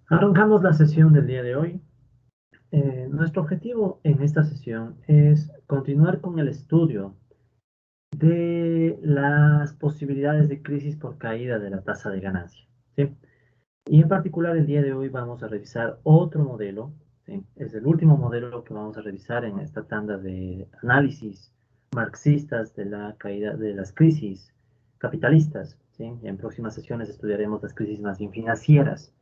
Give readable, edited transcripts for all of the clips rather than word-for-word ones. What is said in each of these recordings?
Arrancamos la sesión del día de hoy. Nuestro objetivo en esta sesión es continuar con el estudio de las posibilidades de crisis por caída de la tasa de ganancia, ¿sí? Y en particular el día de hoy vamos a revisar otro modelo, ¿sí? Es el último modelo que vamos a revisar en esta tanda de análisis marxistas de la caída de las crisis capitalistas, ¿sí? En próximas sesiones estudiaremos las crisis más bien financieras.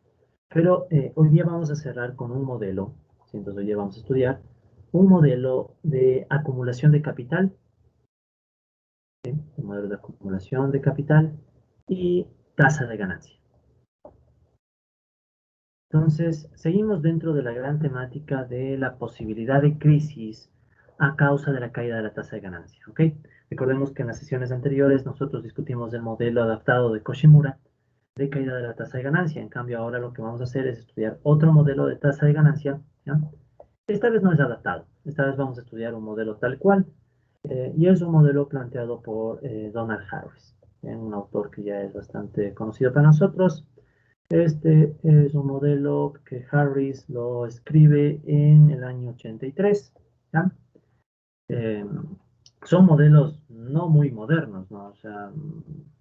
Pero hoy día vamos a cerrar con un modelo, ¿sí? Entonces hoy día vamos a estudiar un modelo de acumulación de capital, ¿sí? Un modelo de acumulación de capital y tasa de ganancia. Entonces, seguimos dentro de la gran temática de la posibilidad de crisis a causa de la caída de la tasa de ganancia, ¿ok? Recordemos que en las sesiones anteriores nosotros discutimos el modelo adaptado de Koshimura de caída de la tasa de ganancia. En cambio, ahora lo que vamos a hacer es estudiar otro modelo de tasa de ganancia, ¿ya? Esta vez no es adaptado, esta vez vamos a estudiar un modelo tal cual, y es un modelo planteado por Donald Harris, un autor que ya es bastante conocido para nosotros. Este es un modelo que Harris lo escribe en el año 83, ¿ya? Eh, Son modelos no muy modernos, ¿no? O sea,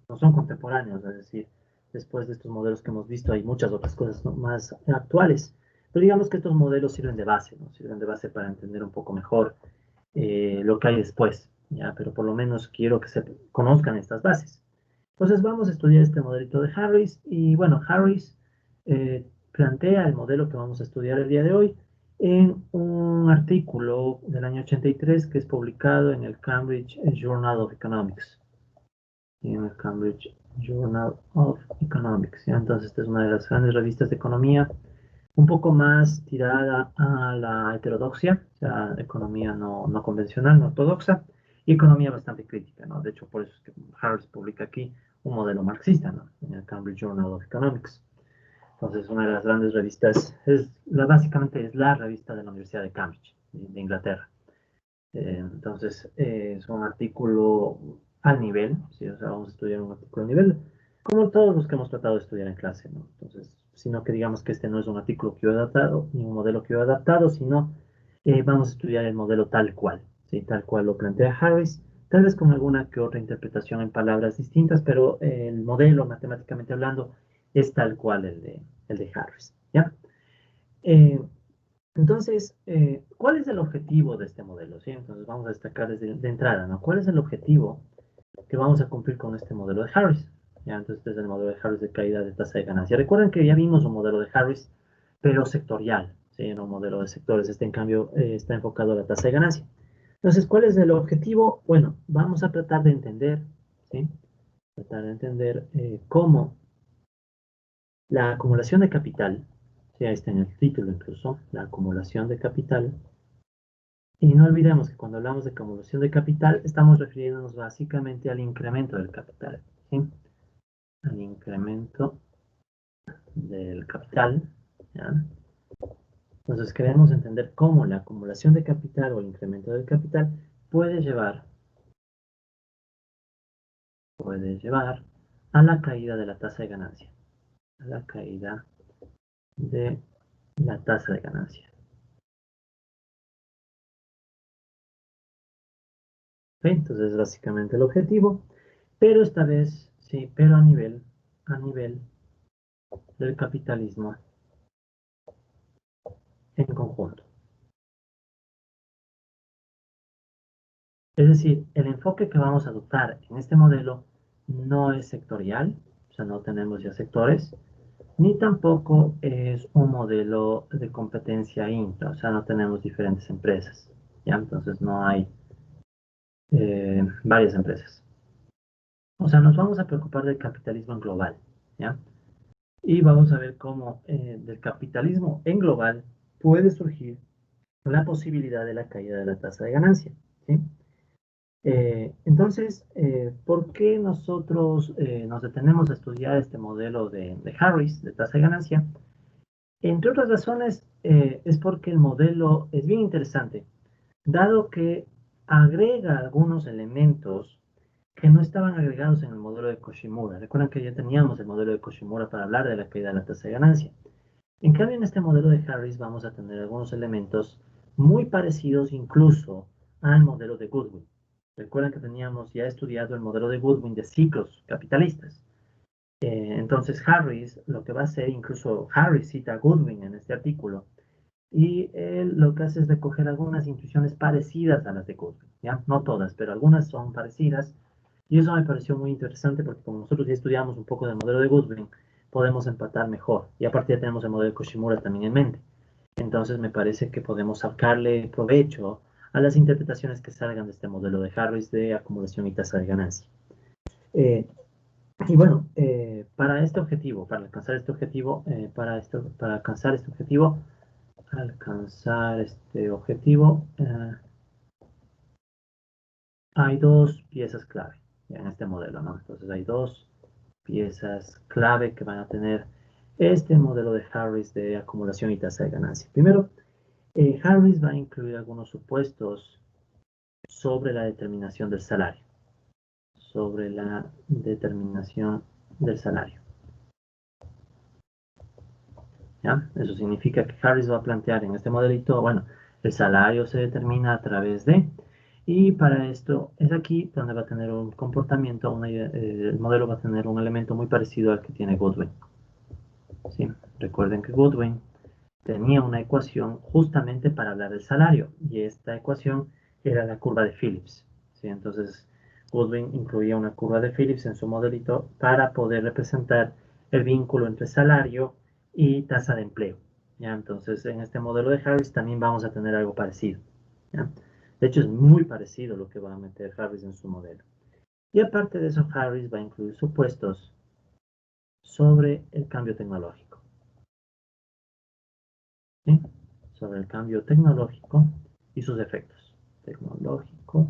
no son contemporáneos, es decir, después de estos modelos que hemos visto hay muchas otras cosas, ¿no?, más actuales. Pero digamos que estos modelos sirven de base, ¿no? Sirven de base para entender un poco mejor lo que hay después, ¿ya? Pero por lo menos quiero que se conozcan estas bases. Entonces vamos a estudiar este modelito de Harris y bueno, Harris plantea el modelo que vamos a estudiar el día de hoy en un artículo del año 83 que es publicado en el Cambridge Journal of Economics. En el Cambridge Journal of Economics, ¿ya? Entonces esta es una de las grandes revistas de economía, un poco más tirada a la heterodoxia, o sea, economía no convencional, no ortodoxa, y economía bastante crítica, ¿no? De hecho, por eso es que Harris publica aquí un modelo marxista, ¿no? En el Cambridge Journal of Economics. Entonces, una de las grandes revistas, básicamente es la revista de la Universidad de Cambridge, de Inglaterra. Entonces, es un artículo al nivel, ¿sí? O sea, vamos a estudiar un artículo a nivel, como todos los que hemos tratado de estudiar en clase, ¿no? Entonces, sino que digamos que este no es un artículo que yo he adaptado, ni un modelo que yo he adaptado, sino vamos a estudiar el modelo tal cual, ¿sí? Tal cual lo plantea Harris, tal vez con alguna que otra interpretación en palabras distintas, pero el modelo, matemáticamente hablando, es tal cual el de Harris, ¿ya? Eh, entonces, ¿cuál es el objetivo de este modelo? ¿Sí? Entonces, vamos a destacar desde de entrada, ¿no? ¿Cuál es el objetivo que vamos a cumplir con este modelo de Harris? ¿Ya? Entonces, este es el modelo de Harris de caída de tasa de ganancia. Recuerden que ya vimos un modelo de Harris, pero sectorial, ¿sí? En un modelo de sectores. Este, en cambio, está enfocado a la tasa de ganancia. Entonces, ¿cuál es el objetivo? Bueno, vamos a tratar de entender, ¿sí? Tratar de entender cómo la acumulación de capital, ¿sí? Ahí está en el título incluso, la acumulación de capital. Y no olvidemos que cuando hablamos de acumulación de capital, estamos refiriéndonos básicamente al incremento del capital, ¿sí? Al incremento del capital, ¿ya? Entonces queremos entender cómo la acumulación de capital o el incremento del capital puede llevar a la caída de la tasa de ganancia, a la caída de la tasa de ganancia. ¿Sí? Entonces es básicamente el objetivo, pero esta vez, sí, pero a nivel del capitalismo en conjunto. Es decir, el enfoque que vamos a adoptar en este modelo no es sectorial, o sea, no tenemos ya sectores, ni tampoco es un modelo de competencia intra, o sea, no tenemos diferentes empresas, ¿ya? Entonces no hay varias empresas. O sea, nos vamos a preocupar del capitalismo en global, ¿ya? Y vamos a ver cómo del capitalismo en global puede surgir la posibilidad de la caída de la tasa de ganancia, ¿sí? Entonces, ¿por qué nosotros nos detenemos a estudiar este modelo de Harris, de tasa de ganancia? Entre otras razones, es porque el modelo es bien interesante, dado que agrega algunos elementos que no estaban agregados en el modelo de Koshimura. Recuerden que ya teníamos el modelo de Koshimura para hablar de la caída de la tasa de ganancia. En cambio, en este modelo de Harris vamos a tener algunos elementos muy parecidos incluso al modelo de Goodwin. Recuerden que teníamos ya estudiado el modelo de Goodwin de ciclos capitalistas. Entonces Harris lo que va a hacer, incluso Harris cita a Goodwin en este artículo, y él lo que hace es recoger algunas intuiciones parecidas a las de Goodwin, ¿ya? No todas, pero algunas son parecidas, y eso me pareció muy interesante porque como nosotros ya estudiamos un poco del modelo de Goodwin, podemos empatar mejor, y aparte ya tenemos el modelo de Koshimura también en mente. Entonces me parece que podemos sacarle provecho a las interpretaciones que salgan de este modelo de Harris de acumulación y tasa de ganancia. Eh, y bueno, para este objetivo, para alcanzar este objetivo, hay dos piezas clave en este modelo, ¿no? Entonces hay dos piezas clave que van a tener este modelo de Harris de acumulación y tasa de ganancia. Primero, Harris va a incluir algunos supuestos sobre la determinación del salario. Sobre la determinación del salario. ¿Ya? Eso significa que Harris va a plantear en este modelito, bueno, el salario se determina a través de, y para esto es aquí donde va a tener un comportamiento, el modelo va a tener un elemento muy parecido al que tiene Goodwin. ¿Sí? Recuerden que Goodwin tenía una ecuación justamente para hablar del salario, y esta ecuación era la curva de Phillips. ¿Sí? Entonces, Goodwin incluía una curva de Phillips en su modelito para poder representar el vínculo entre salario y tasa de empleo. ¿Ya? Entonces, en este modelo de Harris también vamos a tener algo parecido. ¿Ya? De hecho, es muy parecido lo que va a meter Harris en su modelo. Y aparte de eso, Harris va a incluir supuestos sobre el cambio tecnológico. ¿Sí? Sobre el cambio tecnológico y sus efectos. Tecnológico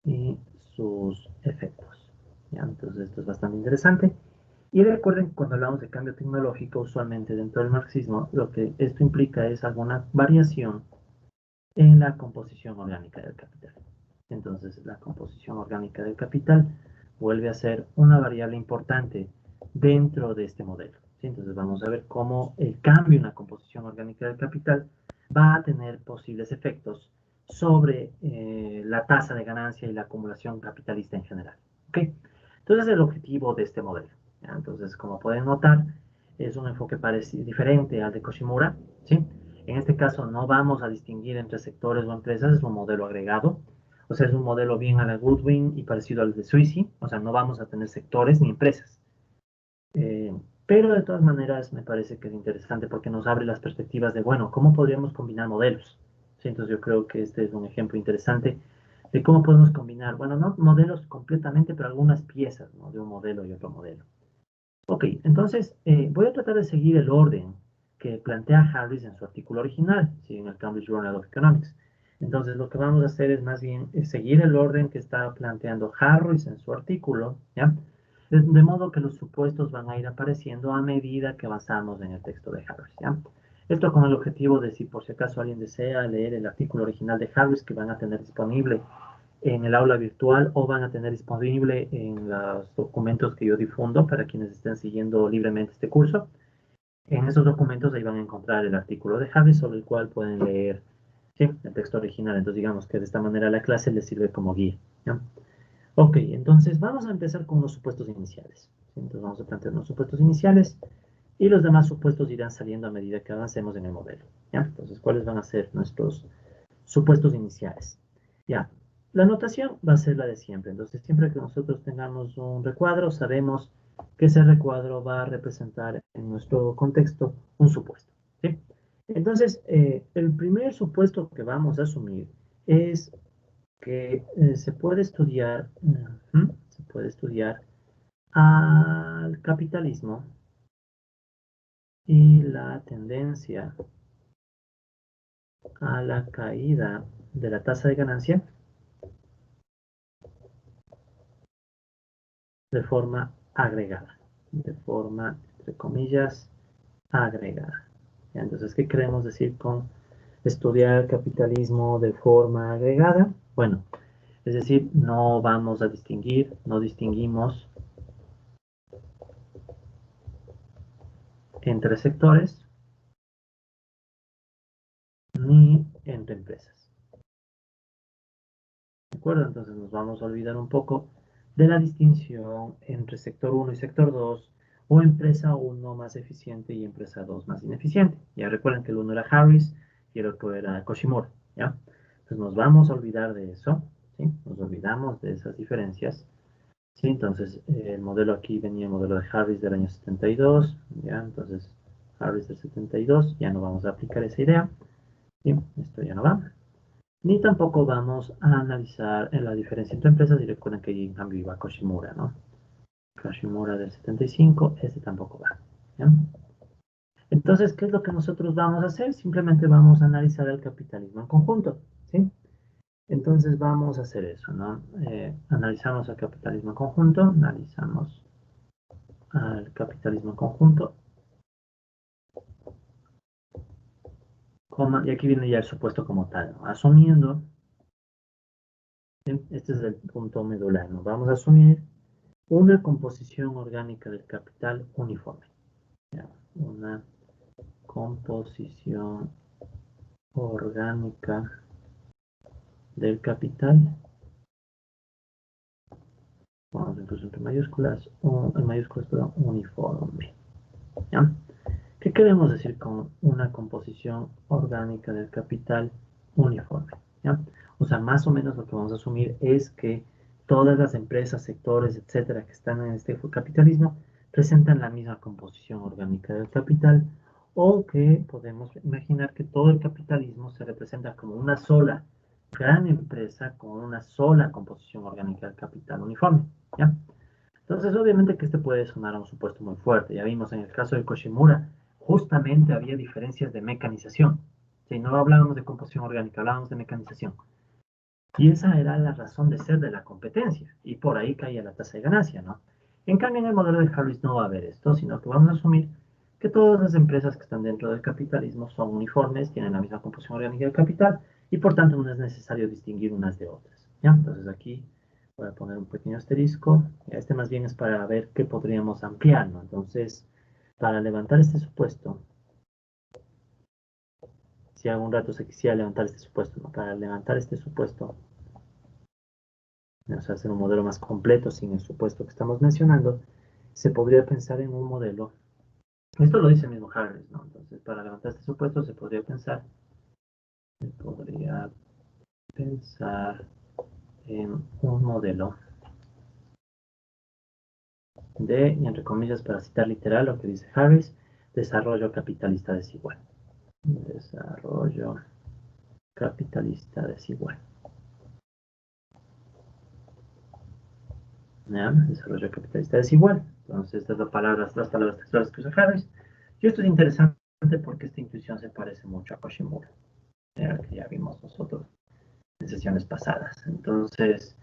y sus efectos. ¿Ya? Entonces esto es bastante interesante. Y recuerden que cuando hablamos de cambio tecnológico, usualmente dentro del marxismo, lo que esto implica es alguna variación en la composición orgánica del capital. Entonces la composición orgánica del capital vuelve a ser una variable importante dentro de este modelo. ¿Sí? Entonces vamos a ver cómo el cambio en la composición orgánica del capital va a tener posibles efectos sobre la tasa de ganancia y la acumulación capitalista en general. ¿Okay? Entonces el objetivo de este modelo. ¿Ya? Entonces, como pueden notar, es un enfoque diferente al de Koshimura. ¿Sí? En este caso no vamos a distinguir entre sectores o empresas, es un modelo agregado. O sea, es un modelo bien a la Goodwin y parecido al de Suisi. O sea, no vamos a tener sectores ni empresas. Pero de todas maneras me parece que es interesante porque nos abre las perspectivas de, bueno, ¿cómo podríamos combinar modelos? ¿Sí? Entonces yo creo que este es un ejemplo interesante de cómo podemos combinar, bueno, no modelos completamente, pero algunas piezas, ¿no? De un modelo y otro modelo. Ok, entonces voy a tratar de seguir el orden que plantea Harris en su artículo original, ¿sí? En el Cambridge Journal of Economics. Entonces lo que vamos a hacer es más bien seguir el orden que está planteando Harris en su artículo, ¿ya? De modo que los supuestos van a ir apareciendo a medida que avanzamos en el texto de Harris, ¿ya? Esto con el objetivo de si por si acaso alguien desea leer el artículo original de Harris que van a tener disponible en el aula virtual o van a tener disponible en los documentos que yo difundo para quienes estén siguiendo libremente este curso. En esos documentos ahí van a encontrar el artículo de Harris sobre el cual pueden leer, ¿sí? El texto original. Entonces digamos que de esta manera la clase les sirve como guía, ¿no? Ok, entonces vamos a empezar con los supuestos iniciales. ¿Sí? Entonces vamos a plantear los supuestos iniciales y los demás supuestos irán saliendo a medida que avancemos en el modelo, ¿ya? Entonces, ¿cuáles van a ser nuestros supuestos iniciales? Ya, la notación va a ser la de siempre. Entonces, siempre que nosotros tengamos un recuadro, sabemos que ese recuadro va a representar en nuestro contexto un supuesto, ¿sí? Entonces, el primer supuesto que vamos a asumir es que se puede estudiar al capitalismo y la tendencia a la caída de la tasa de ganancia de forma agregada, de forma, entre comillas, agregada. ¿Ya? Entonces, ¿qué queremos decir con estudiar capitalismo de forma agregada? Bueno, es decir, no vamos a distinguir, no distinguimos entre sectores, ni entre empresas. ¿De acuerdo? Entonces nos vamos a olvidar un poco de la distinción entre sector 1 y sector 2, o empresa 1 más eficiente y empresa 2 más ineficiente. Ya recuerden que el uno era Harris y el otro era Koshimura, ¿ya? Entonces nos vamos a olvidar de eso, ¿sí? Nos olvidamos de esas diferencias, ¿sí? Entonces el modelo aquí venía el modelo de Harris del año 72, ¿ya? Entonces Harris del 72, ya no vamos a aplicar esa idea, ¿sí? Esto ya no va. Ni tampoco vamos a analizar la diferencia entre empresas, y recuerden que en cambio iba Koshimura, ¿no? Koshimura del 75, ese tampoco va, ¿ya? Entonces, ¿qué es lo que nosotros vamos a hacer? Simplemente vamos a analizar el capitalismo en conjunto, ¿sí? Entonces vamos a hacer eso, ¿no? Analizamos el capitalismo en conjunto, analizamos al capitalismo en conjunto, y aquí viene ya el supuesto como tal, ¿no? Asumiendo, ¿sí? Este es el punto medular, ¿no? Vamos a asumir una composición orgánica del capital uniforme, ¿ya? Una composición orgánica del capital, vamos incluso entre mayúsculas, en mayúsculas, perdón, uniforme, ¿ya? ¿Qué queremos decir con una composición orgánica del capital uniforme? ¿Ya? O sea, más o menos lo que vamos a asumir es que todas las empresas, sectores, etcétera, que están en este capitalismo presentan la misma composición orgánica del capital, o que podemos imaginar que todo el capitalismo se representa como una sola gran empresa con una sola composición orgánica del capital uniforme. ¿Ya? Entonces, obviamente que este puede sonar a un supuesto muy fuerte. Ya vimos en el caso de Koshimura, justamente había diferencias de mecanización. Si no hablábamos de composición orgánica, hablábamos de mecanización. Y esa era la razón de ser de la competencia. Y por ahí caía la tasa de ganancia, ¿no? En cambio, en el modelo de Harris no va a haber esto, sino que vamos a asumir que todas las empresas que están dentro del capitalismo son uniformes, tienen la misma composición orgánica del capital, y por tanto no es necesario distinguir unas de otras. ¿Ya? Entonces aquí voy a poner un pequeño asterisco. Este más bien es para ver qué podríamos ampliar, ¿no? Entonces, para levantar este supuesto, si algún rato se quisiera levantar este supuesto, ¿no? Para levantar este supuesto, o sea, hacer un modelo más completo sin el supuesto que estamos mencionando, se podría pensar en un modelo. Esto lo dice el mismo Harris, ¿no? Entonces, para levantar este supuesto se podría pensar en un modelo de, y entre comillas, para citar literal lo que dice Harris, desarrollo capitalista desigual. Desarrollo capitalista desigual. ¿Ya? Desarrollo capitalista desigual. Entonces, estas son las palabras textuales que usa Harris. Y esto es interesante porque esta intuición se parece mucho a Koshimura, que ya vimos nosotros en sesiones pasadas. Entonces,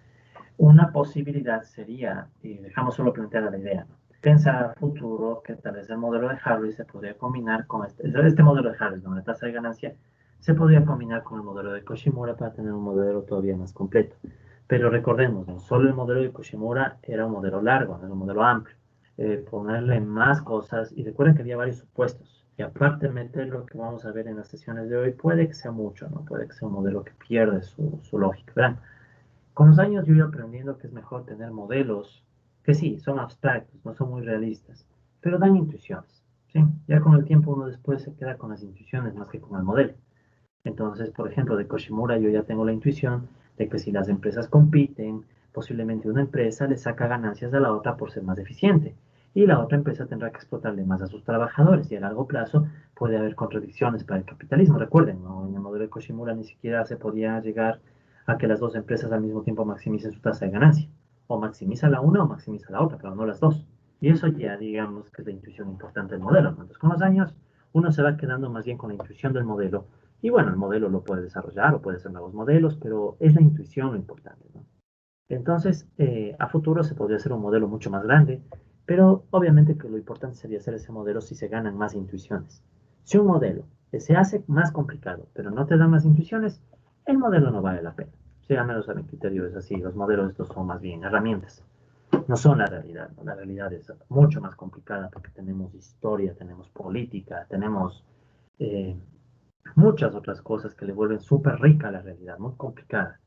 una posibilidad sería, y dejamos solo planteada la idea, ¿no? Pensar a futuro que tal vez el modelo de Harris se podría combinar con este modelo de Harris, donde la tasa de ganancia se podría combinar con el modelo de Koshimura para tener un modelo todavía más completo. Pero recordemos, ¿no? Solo el modelo de Koshimura era un modelo largo, no era un modelo amplio. Ponerle más cosas, y recuerden que había varios supuestos. Y aparte meter lo que vamos a ver en las sesiones de hoy, puede que sea mucho, ¿no? Puede que sea un modelo que pierde su lógica. ¿Verdad? Con los años yo he ido aprendiendo que es mejor tener modelos que sí, son abstractos, no son muy realistas, pero dan intuiciones, ¿sí? Ya con el tiempo uno después se queda con las intuiciones más que con el modelo. Entonces, por ejemplo, de Koshimura yo ya tengo la intuición de que si las empresas compiten, posiblemente una empresa le saca ganancias a la otra por ser más eficiente, y la otra empresa tendrá que explotarle más a sus trabajadores, y a largo plazo puede haber contradicciones para el capitalismo. Recuerden, ¿no? En el modelo de Koshimura ni siquiera se podía llegar a que las dos empresas al mismo tiempo maximicen su tasa de ganancia. O maximiza la una o maximiza la otra, pero no las dos. Y eso ya digamos que es la intuición importante del modelo, ¿no? Entonces, con los años uno se va quedando más bien con la intuición del modelo, y bueno, el modelo lo puede desarrollar o puede ser nuevos modelos, pero es la intuición lo importante, ¿no? Entonces, a futuro se podría hacer un modelo mucho más grande, pero obviamente que lo importante sería hacer ese modelo si se ganan más intuiciones. Si un modelo se hace más complicado, pero no te da más intuiciones, el modelo no vale la pena. Si al menos a mi criterio es así, los modelos estos son más bien herramientas, no son la realidad, ¿no? La realidad es mucho más complicada porque tenemos historia, tenemos política, tenemos eh, muchas otras cosas que le vuelven súper rica la realidad, muy complicada.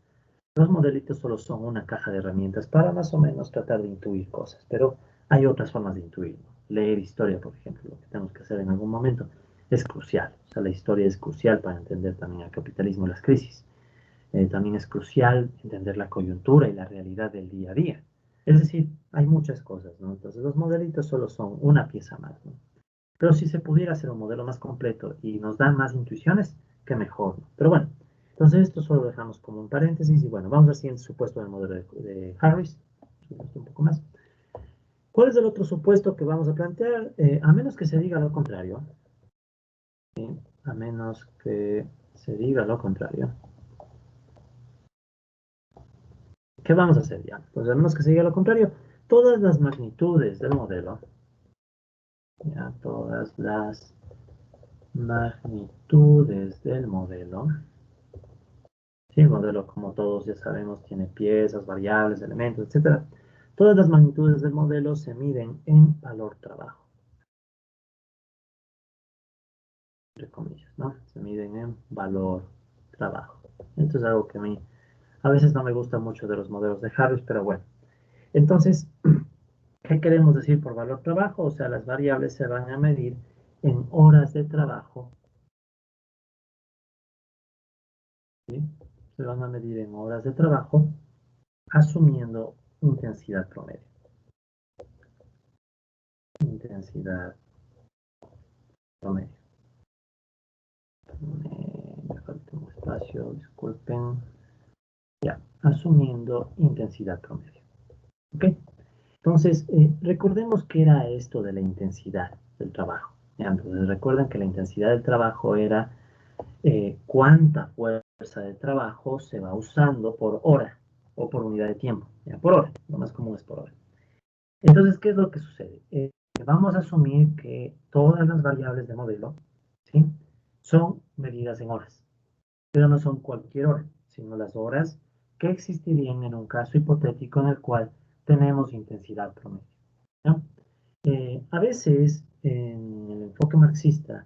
Los modelitos solo son una caja de herramientas para más o menos tratar de intuir cosas, pero hay otras formas de intuir, ¿no? Leer historia, por ejemplo, lo que tenemos que hacer en algún momento, es crucial. O sea, la historia es crucial para entender también el capitalismo y las crisis. También es crucial entender la coyuntura y la realidad del día a día. Es decir, hay muchas cosas, ¿no? Entonces, los modelitos solo son una pieza más, ¿no? Pero si se pudiera hacer un modelo más completo y nos dan más intuiciones, qué mejor, ¿no? Pero bueno, entonces esto solo lo dejamos como un paréntesis y bueno, vamos al siguiente supuesto del modelo de Harris. Un poco más. ¿Cuál es el otro supuesto que vamos a plantear? A menos que se diga lo contrario, ¿sí? A menos que se diga lo contrario. ¿Qué vamos a hacer ya? Pues a menos que se diga lo contrario, todas las magnitudes del modelo, ya todas las magnitudes del modelo. Sí, el modelo, como todos ya sabemos, tiene piezas, variables, elementos, etcétera. Todas las magnitudes del modelo se miden en valor trabajo, entre comillas, ¿no? Se miden en valor trabajo. Esto es algo que a mí a veces no me gusta mucho de los modelos de Harris, pero bueno. Entonces, ¿qué queremos decir por valor trabajo? O sea, las variables se van a medir en horas de trabajo, ¿sí? Se van a medir en horas de trabajo, asumiendo intensidad promedio. Intensidad promedio. Me falta un espacio, disculpen. Ya, asumiendo intensidad promedio. ¿Ok? Entonces, recordemos que era esto de la intensidad del trabajo. ¿Ya? Entonces, recuerden que la intensidad del trabajo era cuánta fuerza de trabajo se va usando por hora o por unidad de tiempo. ¿Ya? Por hora, lo más común es por hora. Entonces, ¿qué es lo que sucede? Vamos a asumir que todas las variables de modelo, ¿sí? Son medidas en horas, pero no son cualquier hora, sino las horas que existirían en un caso hipotético en el cual tenemos intensidad promedio, ¿no? A veces, en el enfoque marxista,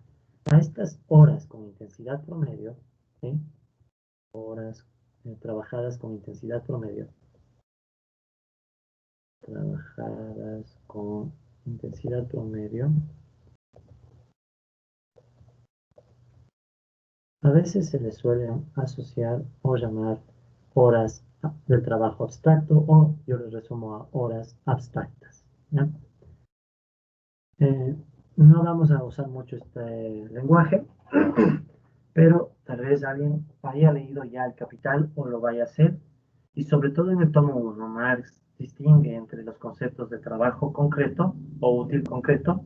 a estas horas con intensidad promedio, ¿sí? Horas trabajadas con intensidad promedio, trabajadas con intensidad promedio, a veces se les suele asociar o llamar horas del trabajo abstracto o yo les resumo a horas abstractas, ¿ya? Eh, no vamos a usar mucho este lenguaje, pero tal vez alguien haya leído ya El Capital o lo vaya a hacer, y sobre todo en el tomo 1, Marx distingue entre los conceptos de trabajo concreto o útil concreto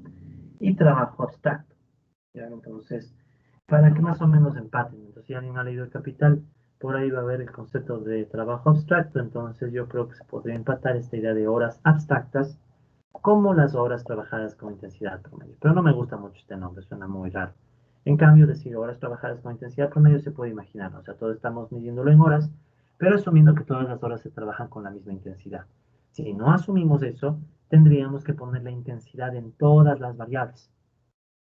y trabajo abstracto. ¿Ya? Entonces, para que más o menos empaten. Entonces, si alguien ha leído El Capital, por ahí va a haber el concepto de trabajo abstracto, entonces yo creo que se podría empatar esta idea de horas abstractas como las horas trabajadas con intensidad promedio. Pero no me gusta mucho este nombre, suena muy raro. En cambio, decir horas trabajadas con intensidad promedio se puede imaginar, ¿no? O sea, todos estamos midiéndolo en horas, pero asumiendo que todas las horas se trabajan con la misma intensidad. Si no asumimos eso, tendríamos que poner la intensidad en todas las variables,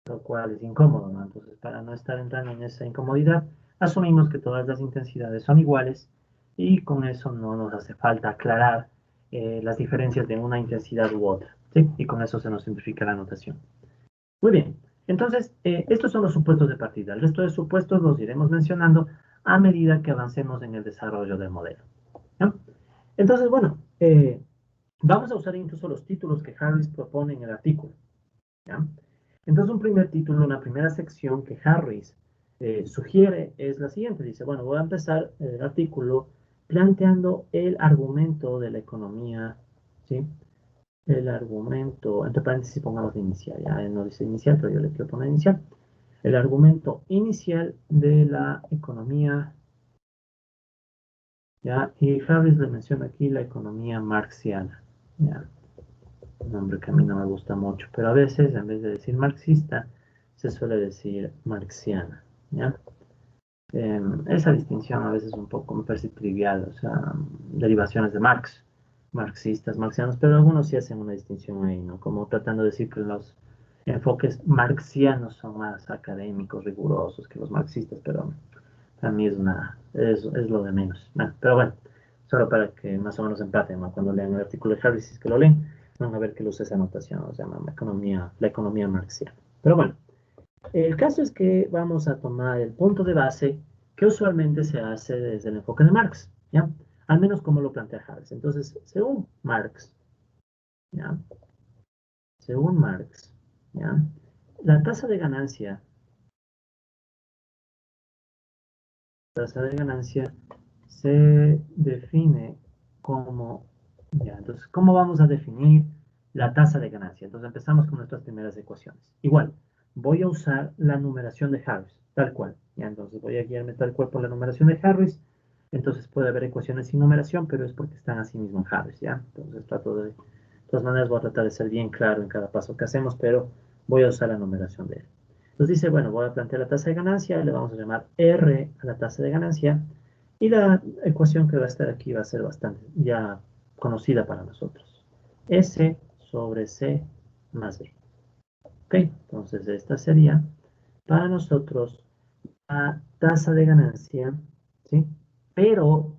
lo cual es incómodo, ¿no? Entonces, para no estar entrando en esa incomodidad, asumimos que todas las intensidades son iguales y con eso no nos hace falta aclarar las diferencias de una intensidad u otra, ¿sí? Y con eso se nos simplifica la notación. Muy bien, entonces, estos son los supuestos de partida. El resto de supuestos los iremos mencionando a medida que avancemos en el desarrollo del modelo, ¿no? Entonces, bueno, vamos a usar incluso los títulos que Harris propone en el artículo, ¿ya? Entonces, un primer título, una primera sección que Harris sugiere es la siguiente. Dice, bueno, voy a empezar el artículo planteando el argumento de la economía, ¿sí? El argumento, entre paréntesis pongamos de inicial, ya no dice inicial, pero yo le quiero poner inicial. El argumento inicial de la economía, ¿ya? Y Harris le menciona aquí la economía marxiana, ¿ya? Un nombre que a mí no me gusta mucho, pero a veces en vez de decir marxista, se suele decir marxiana, ¿ya? Esa distinción a veces un poco me parece trivial, o sea, derivaciones de Marx, marxistas, marxianos, pero algunos sí hacen una distinción ahí, ¿no? Como tratando de decir que enfoques marxianos son más académicos, rigurosos que los marxistas, pero a mí es lo de menos. Bueno, pero bueno, solo para que más o menos empaten, ¿no? Cuando lean el artículo de Harris, si es que lo leen, van a ver que usa esa anotación, se llama la economía marxiana. Pero bueno, el caso es que vamos a tomar el punto de base que usualmente se hace desde el enfoque de Marx, ¿ya? Al menos como lo plantea Harris. Entonces, según Marx, ¿ya? Según Marx, ¿ya? La tasa de ganancia se define como, ya, entonces, ¿cómo vamos a definir la tasa de ganancia? Entonces empezamos con nuestras primeras ecuaciones. Igual, voy a usar la numeración de Harris, tal cual, ya, entonces voy a guiarme tal cual por la numeración de Harris, entonces puede haber ecuaciones sin numeración, pero es porque están así mismo en Harris, ¿ya? Entonces de todas maneras voy a tratar de ser bien claro en cada paso que hacemos, pero voy a usar la numeración de él. Entonces dice, bueno, voy a plantear la tasa de ganancia, le vamos a llamar R a la tasa de ganancia, y la ecuación que va a estar aquí va a ser bastante ya conocida para nosotros. S sobre C más B. ¿Ok? Entonces esta sería para nosotros la tasa de ganancia, ¿sí? Pero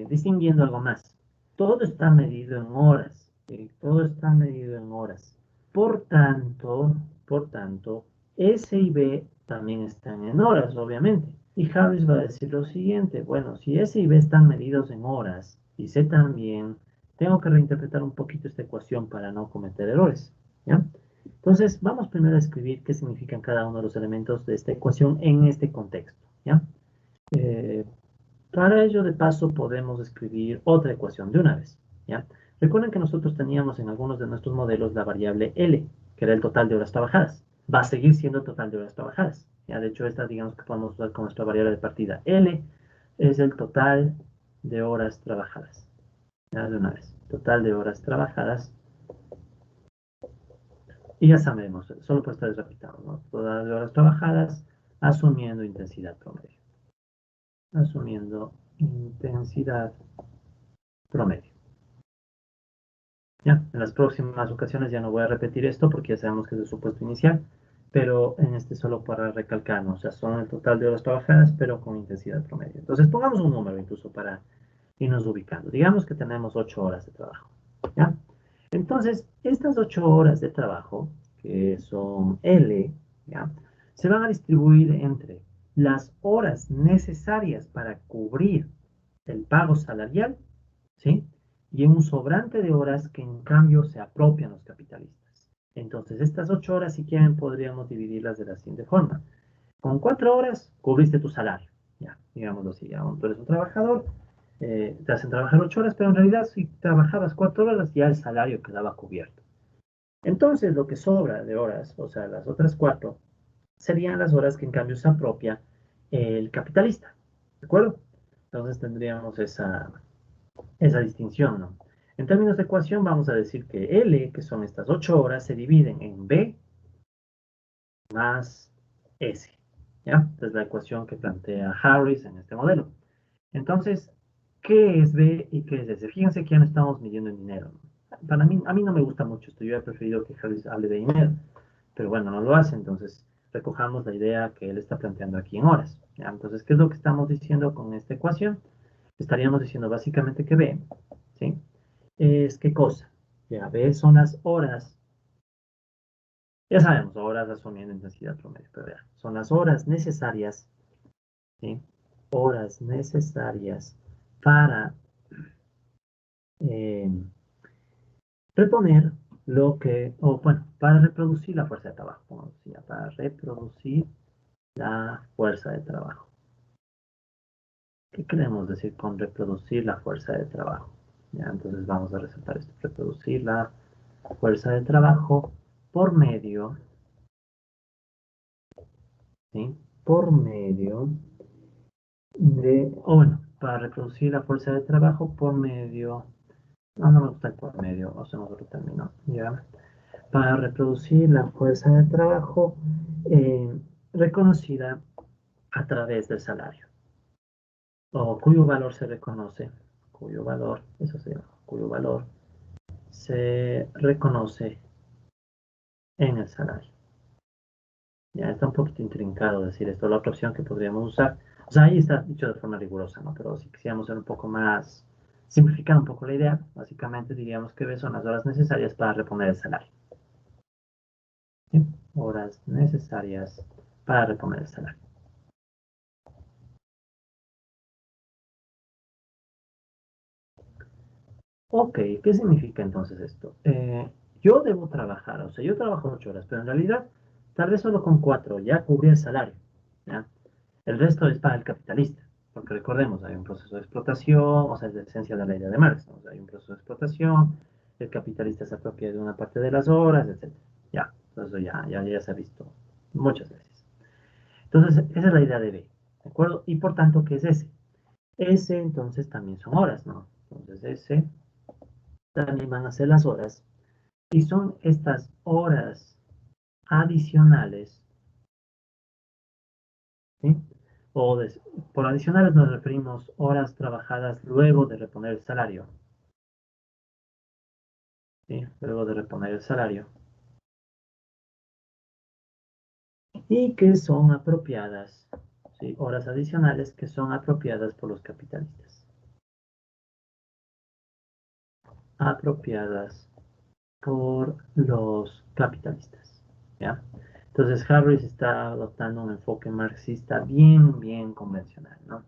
distinguiendo algo más. Todo está medido en horas, ¿sí? Todo está medido en horas. Por tanto, por tanto, S y B también están en horas, obviamente. Y Harris va a decir lo siguiente, bueno, si S y B están medidos en horas y C también, tengo que reinterpretar un poquito esta ecuación para no cometer errores, ¿ya? Entonces, vamos primero a escribir qué significan cada uno de los elementos de esta ecuación en este contexto, ¿ya? Eh, para ello, de paso, podemos escribir otra ecuación de una vez, ¿ya? Recuerden que nosotros teníamos en algunos de nuestros modelos la variable L, que era el total de horas trabajadas. Va a seguir siendo el total de horas trabajadas, ¿ya? De hecho, esta, digamos que podemos usar como nuestra variable de partida. L es el total de horas trabajadas, ¿ya? De una vez. Total de horas trabajadas. Y ya sabemos, solo por estar repitiendo, ¿no? Todas las horas trabajadas, asumiendo intensidad promedio. Asumiendo intensidad promedio. ¿Ya? En las próximas ocasiones ya no voy a repetir esto porque ya sabemos que es el supuesto inicial, pero en este solo para recalcarnos, o sea, son el total de horas trabajadas, pero con intensidad promedio. Entonces pongamos un número incluso para irnos ubicando. Digamos que tenemos 8 horas de trabajo. ¿Ya? Entonces, estas 8 horas de trabajo, que son L, ¿ya? Se van a distribuir entre las horas necesarias para cubrir el pago salarial, ¿sí? Y en un sobrante de horas que en cambio se apropian los capitalistas. Entonces, estas 8 horas, si quieren, podríamos dividirlas de la siguiente forma. Con 4 horas cubriste tu salario, ya, digámoslo así, ya, tú eres un trabajador, te hacen trabajar 8 horas, pero en realidad si trabajabas 4 horas ya el salario quedaba cubierto. Entonces lo que sobra de horas, o sea, las otras 4, serían las horas que en cambio se apropia el capitalista, ¿de acuerdo? Entonces tendríamos esa distinción, ¿no? En términos de ecuación vamos a decir que L, que son estas 8 horas, se dividen en B más S, ¿ya? Esta es la ecuación que plantea Harris en este modelo. Entonces, ¿qué es B y qué es S? Fíjense que ya no estamos midiendo en dinero. Para mí, a mí no me gusta mucho esto. Yo he preferido que Harris hable de dinero, pero bueno, no lo hace. Entonces, recojamos la idea que él está planteando aquí en horas, ¿ya? Entonces, ¿qué es lo que estamos diciendo con esta ecuación? Estaríamos diciendo básicamente que B, ¿sí? Es qué cosa. Ya, B son las horas. Ya sabemos, horas asumiendo intensidad promedio, pero ya, son las horas necesarias, ¿sí? Horas necesarias para eh, reponer lo que, o bueno, para reproducir la fuerza de trabajo, como decía, para reproducir la fuerza de trabajo. ¿Qué queremos decir con reproducir la fuerza de trabajo? Ya, entonces vamos a resaltar esto, reproducir la fuerza de trabajo por medio, ¿sí? Por medio o bueno, para reproducir la fuerza de trabajo por medio, no me gusta el por medio, hacemos otro término, ¿ya? Para reproducir la fuerza de trabajo reconocida a través del salario, o cuyo valor se reconoce, cuyo valor, eso se llama, cuyo valor se reconoce en el salario. Ya está un poquito intrincado decir esto. La otra opción que podríamos usar, o sea, ahí está dicho de forma rigurosa, ¿no? Pero si quisiéramos ser un poco más, simplificar un poco la idea, básicamente diríamos que B son las horas necesarias para reponer el salario. ¿Sí? Horas necesarias para reponer el salario. Ok, ¿qué significa entonces esto? Yo debo trabajar, o sea, yo trabajo 8 horas, pero en realidad tal vez solo con 4 ya cubrí el salario. ¿Ya? El resto es para el capitalista, porque recordemos, hay un proceso de explotación, o sea, es la esencia de la idea de Marx, ¿no? O sea, hay un proceso de explotación, el capitalista se apropia de una parte de las horas, etc. Ya, entonces ya se ha visto muchas veces. Entonces, esa es la idea de B, ¿de acuerdo? Y por tanto, ¿qué es S? S entonces también son horas, ¿no? Entonces S también van a ser las horas, y son estas horas adicionales, ¿sí? O por adicionales nos referimos horas trabajadas luego de reponer el salario, ¿sí? Luego de reponer el salario, y que son apropiadas, ¿sí? Horas adicionales que son apropiadas por los capitalistas. Apropiadas por los capitalistas, ¿ya? Entonces Harris está adoptando un enfoque marxista bien convencional, ¿no?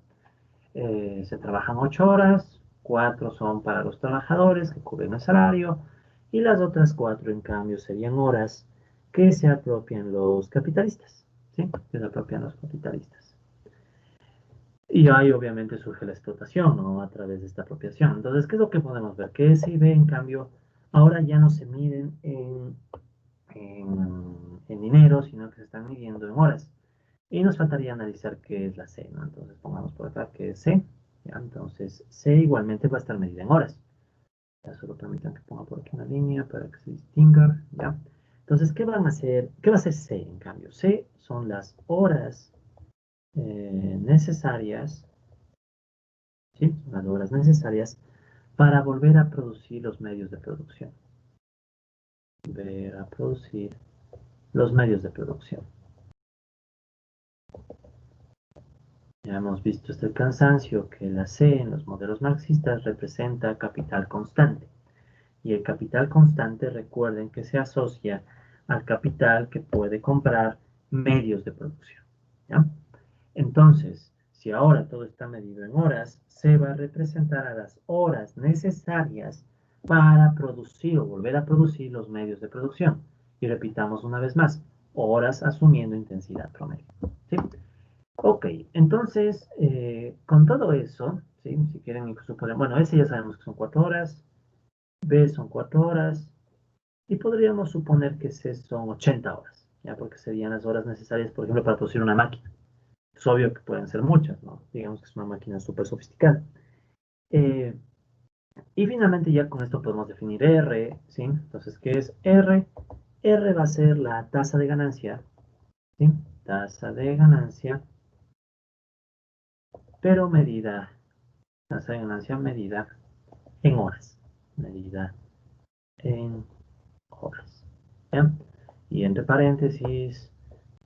Se trabajan 8 horas, 4 son para los trabajadores que cubren el salario y las otras 4 en cambio serían horas que se apropian los capitalistas, ¿sí? Que se apropian los capitalistas. Y ahí obviamente surge la explotación, ¿no? A través de esta apropiación. Entonces, ¿qué es lo que podemos ver? Que S y B, en cambio, ahora ya no se miden en dinero, sino que se están midiendo en horas. Y nos faltaría analizar qué es la C, ¿no? Entonces pongamos por acá que es C. ¿Ya? Entonces C igualmente va a estar medida en horas. Ya solo permitan que ponga por aquí una línea para que se distinga. ¿Ya? Entonces, ¿qué van a hacer? ¿Qué va a hacer C en cambio? C son las horas necesarias, ¿sí? Son las horas necesarias para volver a producir los medios de producción. Volver a producir los medios de producción. Ya hemos visto este cansancio que la C en los modelos marxistas representa capital constante. Y el capital constante, recuerden que se asocia al capital que puede comprar medios de producción. ¿Ya? Entonces, si ahora todo está medido en horas, se va a representar a las horas necesarias para producir o volver a producir los medios de producción. Y repitamos una vez más, horas asumiendo intensidad promedio. ¿Sí? Ok, entonces, con todo eso, ¿sí? Si quieren suponer, bueno, ese ya sabemos que son 4 horas, B son 4 horas, y podríamos suponer que C son 80 horas, ¿ya? Porque serían las horas necesarias, por ejemplo, para producir una máquina. Es obvio que pueden ser muchas, ¿no? Digamos que es una máquina súper sofisticada. Eh, y finalmente ya con esto podemos definir R, ¿sí? Entonces, ¿qué es R? R va a ser la tasa de ganancia, ¿sí? Tasa de ganancia, pero medida, tasa de ganancia medida en horas. Medida en horas. ¿Ya? Y entre paréntesis,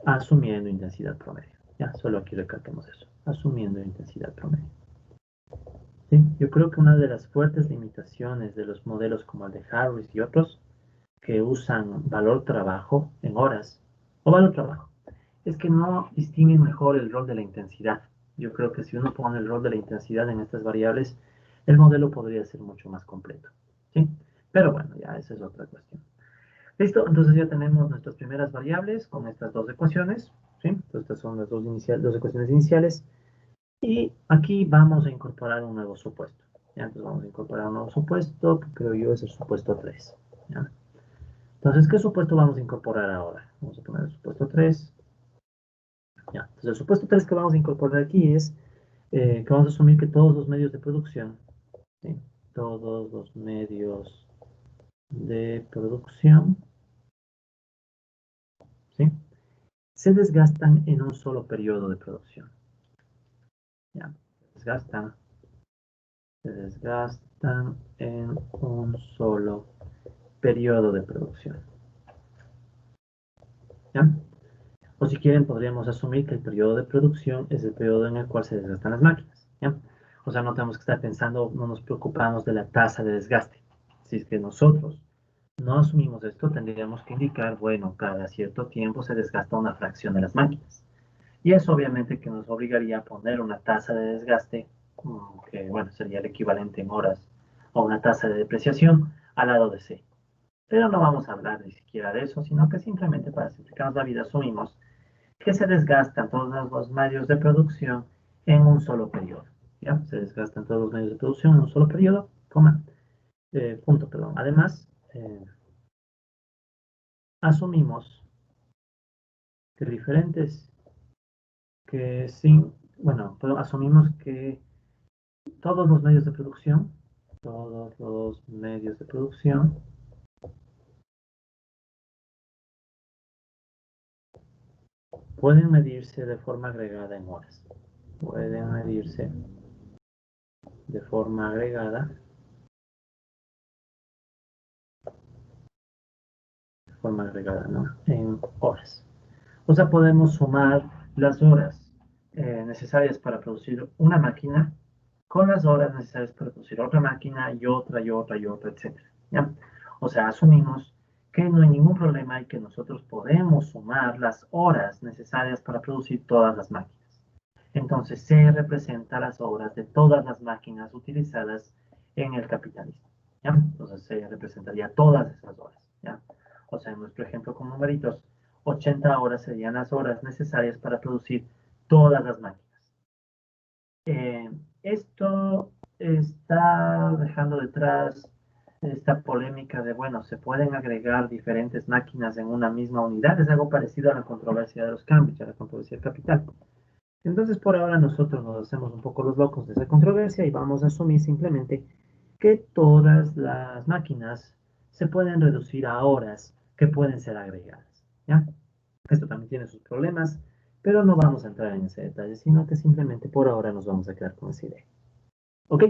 asumiendo intensidad promedio. Ya, solo aquí recalquemos eso. Asumiendo intensidad promedio. ¿Sí? Yo creo que una de las fuertes limitaciones de los modelos como el de Harris y otros que usan valor trabajo en horas o valor trabajo es que no distinguen mejor el rol de la intensidad. Yo creo que si uno pone el rol de la intensidad en estas variables, el modelo podría ser mucho más completo. ¿Sí? Pero bueno, ya esa es otra cuestión. Listo, entonces ya tenemos nuestras primeras variables con estas dos ecuaciones. ¿Sí? Entonces estas son las dos ecuaciones iniciales. Y aquí vamos a incorporar un nuevo supuesto. ¿Ya? Entonces vamos a incorporar un nuevo supuesto, que creo yo es el supuesto 3. ¿Ya? Entonces, ¿qué supuesto vamos a incorporar ahora? Vamos a poner el supuesto 3. ¿Ya? Entonces, el supuesto 3 que vamos a incorporar aquí es que vamos a asumir que todos los medios de producción, ¿sí? Todos los medios de producción, ¿sí? Se desgastan en un solo periodo de producción. ¿Ya? Desgastan, se desgastan en un solo periodo de producción. ¿ya? O si quieren, podríamos asumir que el periodo de producción es el periodo en el cual se desgastan las máquinas, ¿ya? O sea, no tenemos que estar pensando, no nos preocupamos de la tasa de desgaste. Si es que nosotros no asumimos esto, tendríamos que indicar, bueno, cada cierto tiempo se desgasta una fracción de las máquinas. Y eso obviamente que nos obligaría a poner una tasa de desgaste, que bueno, sería el equivalente en horas, o una tasa de depreciación al lado de C. Pero no vamos a hablar ni siquiera de eso, sino que simplemente para simplificarnos la vida asumimos que se desgastan todos los medios de producción en un solo periodo. ¿Ya? Se desgastan todos los medios de producción en un solo periodo, coma, punto, perdón. Además, asumimos que diferentes, que sin, bueno, asumimos que todos los medios de producción, todos los medios de producción pueden medirse de forma agregada en horas. Pueden medirse de forma agregada, ¿no? En horas. O sea, podemos sumar las horas necesarias para producir una máquina con las horas necesarias para producir otra máquina y otra y otra y otra, etcétera. ¿Ya? O sea, asumimos que no hay ningún problema y que nosotros podemos sumar las horas necesarias para producir todas las máquinas. Entonces, se representa las horas de todas las máquinas utilizadas en el capitalismo. ¿Ya? Entonces, se representaría todas esas horas. ¿Ya? O sea, en nuestro ejemplo con numeritos, 80 horas serían las horas necesarias para producir todas las máquinas. Eh, Esto está dejando detrás esta polémica de, bueno, se pueden agregar diferentes máquinas en una misma unidad. Es algo parecido a la controversia de los cambios, a la controversia del capital. Entonces, por ahora nosotros nos hacemos un poco los locos de esa controversia y vamos a asumir simplemente que todas las máquinas se pueden reducir a horas que pueden ser agregadas. ¿Ya? Esto también tiene sus problemas, pero no vamos a entrar en ese detalle, sino que simplemente por ahora nos vamos a quedar con esa idea. ¿Ok?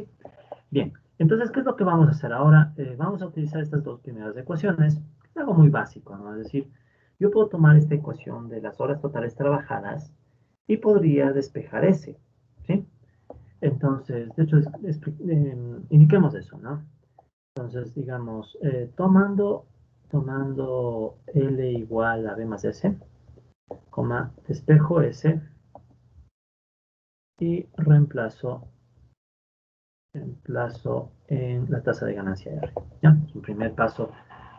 Bien, entonces, ¿qué es lo que vamos a hacer ahora? Vamos a utilizar estas dos primeras ecuaciones, que es algo muy básico, ¿no? Es decir, yo puedo tomar esta ecuación de las horas totales trabajadas y podría despejar S, ¿sí? Entonces, de hecho, indiquemos eso, ¿no? Entonces, digamos, tomando L igual a B más S, coma, despejo S y reemplazo en la tasa de ganancia R. ¿Ya? Es un primer paso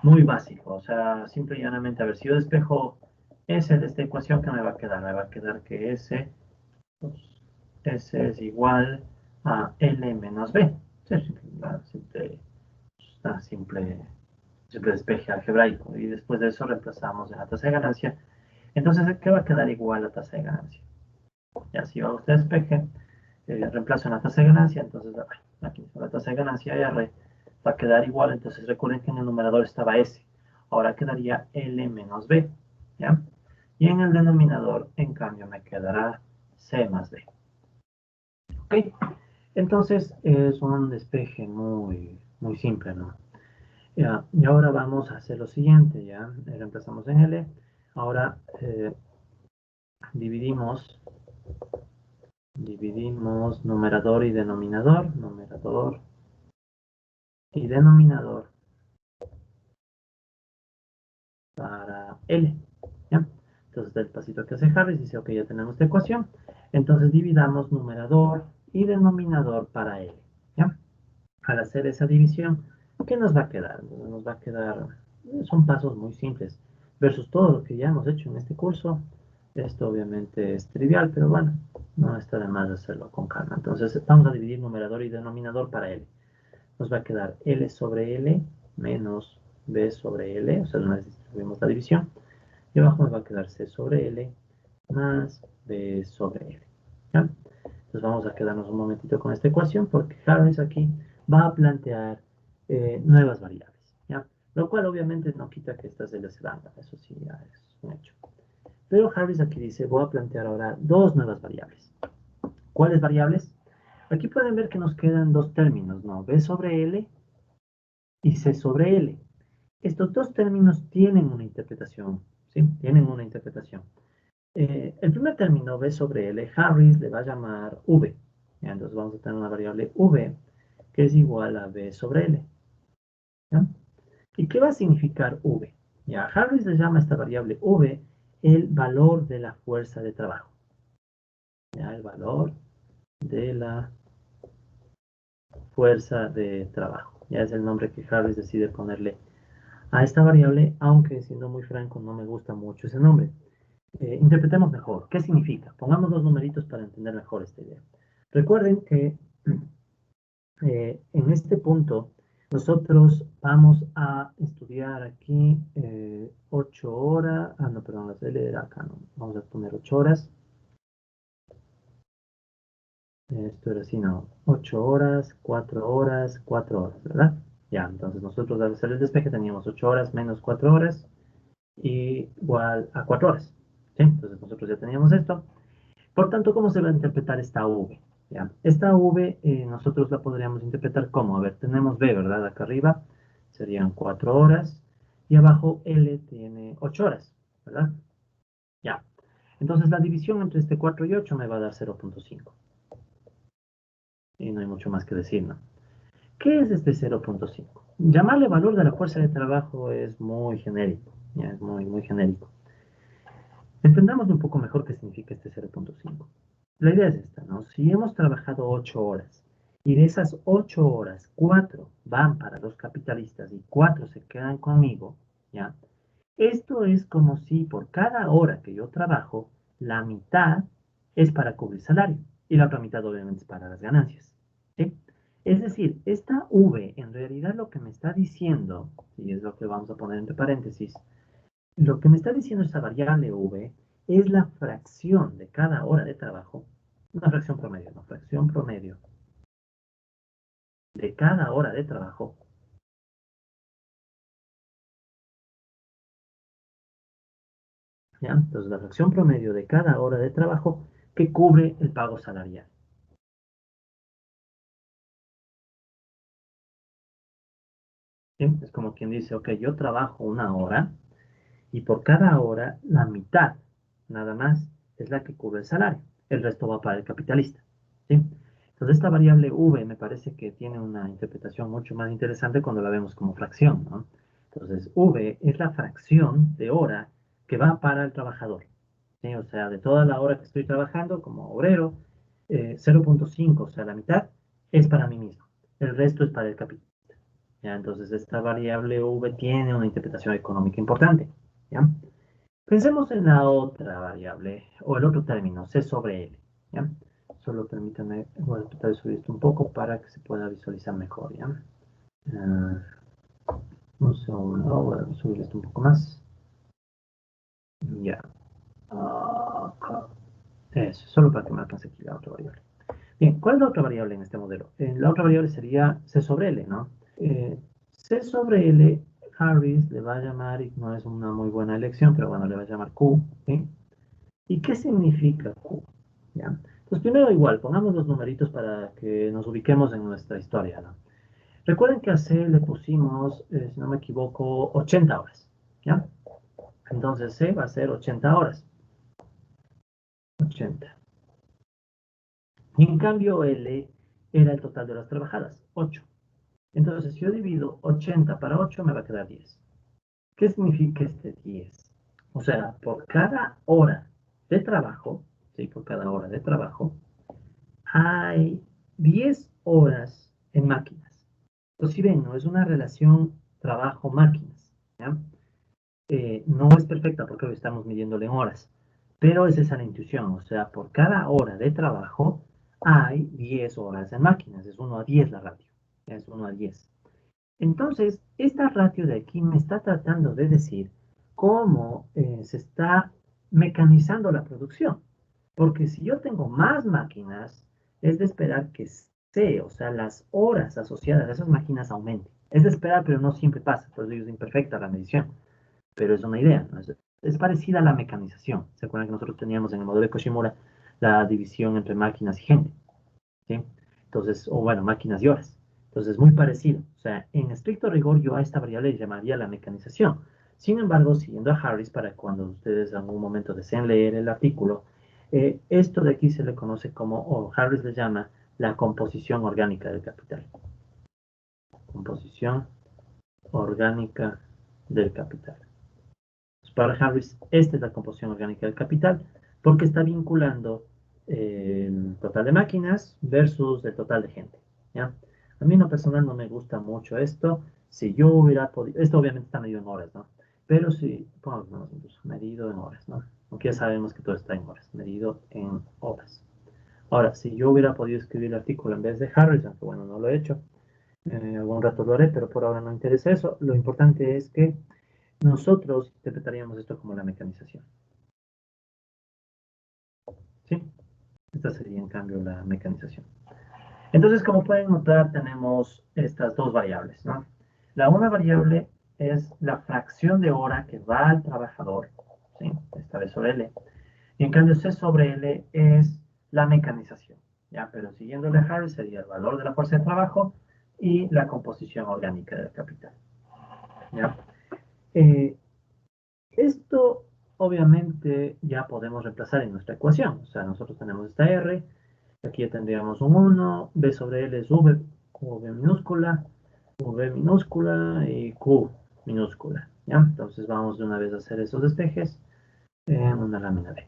muy básico. O sea, simple y llanamente, a ver, si yo despejo S de esta ecuación, ¿qué me va a quedar? Me va a quedar que S, pues, S es igual a L menos B. Sí, simple despeje algebraico. Y después de eso reemplazamos en la tasa de ganancia. Entonces, ¿qué va a quedar igual a la tasa de ganancia? Ya si va usted despeje, reemplazo en la tasa de ganancia, entonces aquí la tasa de ganancia R va a quedar igual, entonces recuerden que en el numerador estaba S, ahora quedaría L menos B, ¿ya? Y en el denominador, en cambio, me quedará C más D. ¿Ok? Entonces es un despeje muy, muy simple, ¿no? Ya, y ahora vamos a hacer lo siguiente, ¿ya? Reemplazamos en L, ahora dividimos numerador y denominador para L, ¿ya? Entonces, del pasito que hace Harris, dice, ok, ya tenemos esta ecuación, entonces dividamos numerador y denominador para L, ¿ya? Al hacer esa división, ¿qué nos va a quedar? Nos va a quedar, son pasos muy simples, versus todo lo que ya hemos hecho en este curso. Esto obviamente es trivial, pero bueno, no está de más hacerlo con calma. Entonces, vamos a dividir numerador y denominador para L. Nos va a quedar L sobre L menos B sobre L, o sea, una vez distribuimos la división, y abajo nos va a quedar C sobre L más B sobre L. ¿Ya? Entonces vamos a quedarnos un momentito con esta ecuación porque Harris aquí va a plantear nuevas variables. ¿Ya? Lo cual obviamente no quita que estas L se vangan, eso sí ya es un hecho. Pero Harris aquí dice, voy a plantear ahora dos nuevas variables. ¿Cuáles variables? Aquí pueden ver que nos quedan dos términos, ¿no? B sobre L y C sobre L. Estos dos términos tienen una interpretación ¿sí? Tienen una interpretación. El primer término, B sobre L, Harris le va a llamar V. ¿Ya? Entonces vamos a tener una variable V que es igual a B sobre L. ¿Ya? ¿Y qué va a significar V? Ya, Harris le llama a esta variable V el valor de la fuerza de trabajo. Ya, el valor de la fuerza de trabajo. Ya es el nombre que Harris decide ponerle a esta variable, aunque siendo muy franco no me gusta mucho ese nombre. Interpretemos mejor. ¿Qué significa? Pongamos los numeritos para entender mejor esta idea. Recuerden que en este punto nosotros vamos a estudiar aquí 8 horas. Ah, no, perdón, la L era acá, no. Vamos a poner 8 horas. Esto era así, no. 8 horas, 4 horas, 4 horas, ¿verdad? Ya, entonces nosotros al hacer el despeje teníamos 8 horas menos 4 horas igual a 4 horas. ¿Sí? Entonces nosotros ya teníamos esto. Por tanto, ¿cómo se va a interpretar esta V? ¿Ya? Esta V nosotros la podríamos interpretar como, a ver, tenemos B, ¿verdad? Acá arriba serían 4 horas y abajo L tiene 8 horas, ¿verdad? Ya. Entonces la división entre este 4 y 8 me va a dar 0.5. Y no hay mucho más que decir, ¿no? ¿Qué es este 0.5? Llamarle valor de la fuerza de trabajo es muy genérico, ¿ya? Es muy, muy genérico. Entendamos un poco mejor qué significa este 0.5. La idea es esta, ¿no? Si hemos trabajado 8 horas y de esas 8 horas, 4 van para los capitalistas y 4 se quedan conmigo, ¿ya? Esto es como si por cada hora que yo trabajo, la mitad es para cubrir salario y la otra mitad obviamente es para las ganancias, ¿sí? Es decir, esta V en realidad lo que me está diciendo, y es lo que vamos a poner entre paréntesis, lo que me está diciendo esta variable V es la fracción de cada hora de trabajo, una fracción promedio, no, fracción promedio de cada hora de trabajo, ¿ya? Entonces, la fracción promedio de cada hora de trabajo que cubre el pago salarial. ¿Sí? Es como quien dice, ok, yo trabajo una hora y por cada hora la mitad, nada más, es la que cubre el salario. El resto va para el capitalista. ¿Sí? Entonces, esta variable V me parece que tiene una interpretación mucho más interesante cuando la vemos como fracción, ¿no? Entonces, V es la fracción de hora que va para el trabajador. ¿Sí? O sea, de toda la hora que estoy trabajando como obrero, 0.5, o sea, la mitad, es para mí mismo. El resto es para el capital. ¿Ya? Entonces, esta variable V tiene una interpretación económica importante. ¿Ya? Pensemos en la otra variable, o el otro término, C sobre L. ¿Ya? Solo permítanme, voy a tratar de subir esto un poco para que se pueda visualizar mejor. ¿Ya? Un segundo, voy a subir esto un poco más. Ya. Eso, solo para que me alcance aquí la otra variable. Bien, ¿cuál es la otra variable en este modelo? La otra variable sería C sobre L, ¿no? C sobre L, Harris le va a llamar, y no es una muy buena elección, pero bueno, le va a llamar Q, ¿sí? ¿Y qué significa Q? ¿Ya? Pues primero igual, pongamos los numeritos para que nos ubiquemos en nuestra historia, ¿no? Recuerden que a C le pusimos, si no me equivoco, 80 horas, ¿ya? Entonces C va a ser 80 horas. 80. Y en cambio L era el total de horas trabajadas, 8. Entonces, si yo divido 80 para 8, me va a quedar 10. ¿Qué significa este 10? O sea, por cada hora de trabajo, ¿sí? Por cada hora de trabajo, hay 10 horas en máquinas. Entonces, si ven, no es una relación trabajo-máquinas. ¿Ya? No es perfecta porque hoy estamos midiéndole en horas, pero es esa la intuición. O sea, por cada hora de trabajo hay 10 horas en máquinas. Es 1 a 10 la ratio. Es 1 a 10. Entonces, esta ratio de aquí me está tratando de decir cómo se está mecanizando la producción. Porque si yo tengo más máquinas, es de esperar que C, o sea, las horas asociadas a esas máquinas aumenten. Es de esperar, pero no siempre pasa. Por eso es imperfecta la medición. Pero es una idea, ¿no? Es parecida a la mecanización. ¿Se acuerdan que nosotros teníamos en el modelo de Koshimura la división entre máquinas y gente? ¿Sí? Entonces, o bueno, máquinas y horas. Entonces, es muy parecido. O sea, en estricto rigor, yo a esta variable le llamaría la mecanización. Sin embargo, siguiendo a Harris, para cuando ustedes en algún momento deseen leer el artículo, esto de aquí se le conoce como, o Harris le llama, la composición orgánica del capital. Composición orgánica del capital. Para Harris, esta es la composición orgánica del capital, porque está vinculando el total de máquinas versus el total de gente. ¿Ya? A mí en lo personal no me gusta mucho esto. Si yo hubiera podido, esto obviamente está medido en horas, ¿no? Pero si, pongamos incluso, medido en horas, ¿no? Aunque ya sabemos que todo está en horas, medido en horas. Ahora, si yo hubiera podido escribir el artículo en vez de Harris, aunque bueno, no lo he hecho, algún rato lo haré, pero por ahora no interesa eso. Lo importante es que nosotros interpretaríamos esto como la mecanización. ¿Sí? Esta sería en cambio la mecanización. Entonces, como pueden notar, tenemos estas dos variables, ¿no? La una variable es la fracción de hora que va al trabajador, ¿sí? Esta vez sobre L. Y en cambio C sobre L es la mecanización, ¿ya? Pero siguiéndole a Harris sería el valor de la fuerza de trabajo y la composición orgánica del capital, ¿ya? Eh, Esto obviamente ya podemos reemplazar en nuestra ecuación. O sea, nosotros tenemos esta R, aquí ya tendríamos un 1, B sobre L es V minúscula y Q minúscula. ¿Ya? Entonces vamos de una vez a hacer esos despejes en una lámina B.